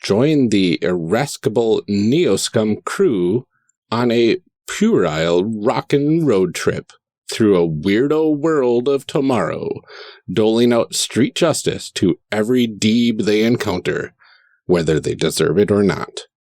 Join the irascible Neoscum crew on a puerile rockin' road trip through a weirdo world of tomorrow, doling out street justice to every deeb they encounter, whether they deserve it or not.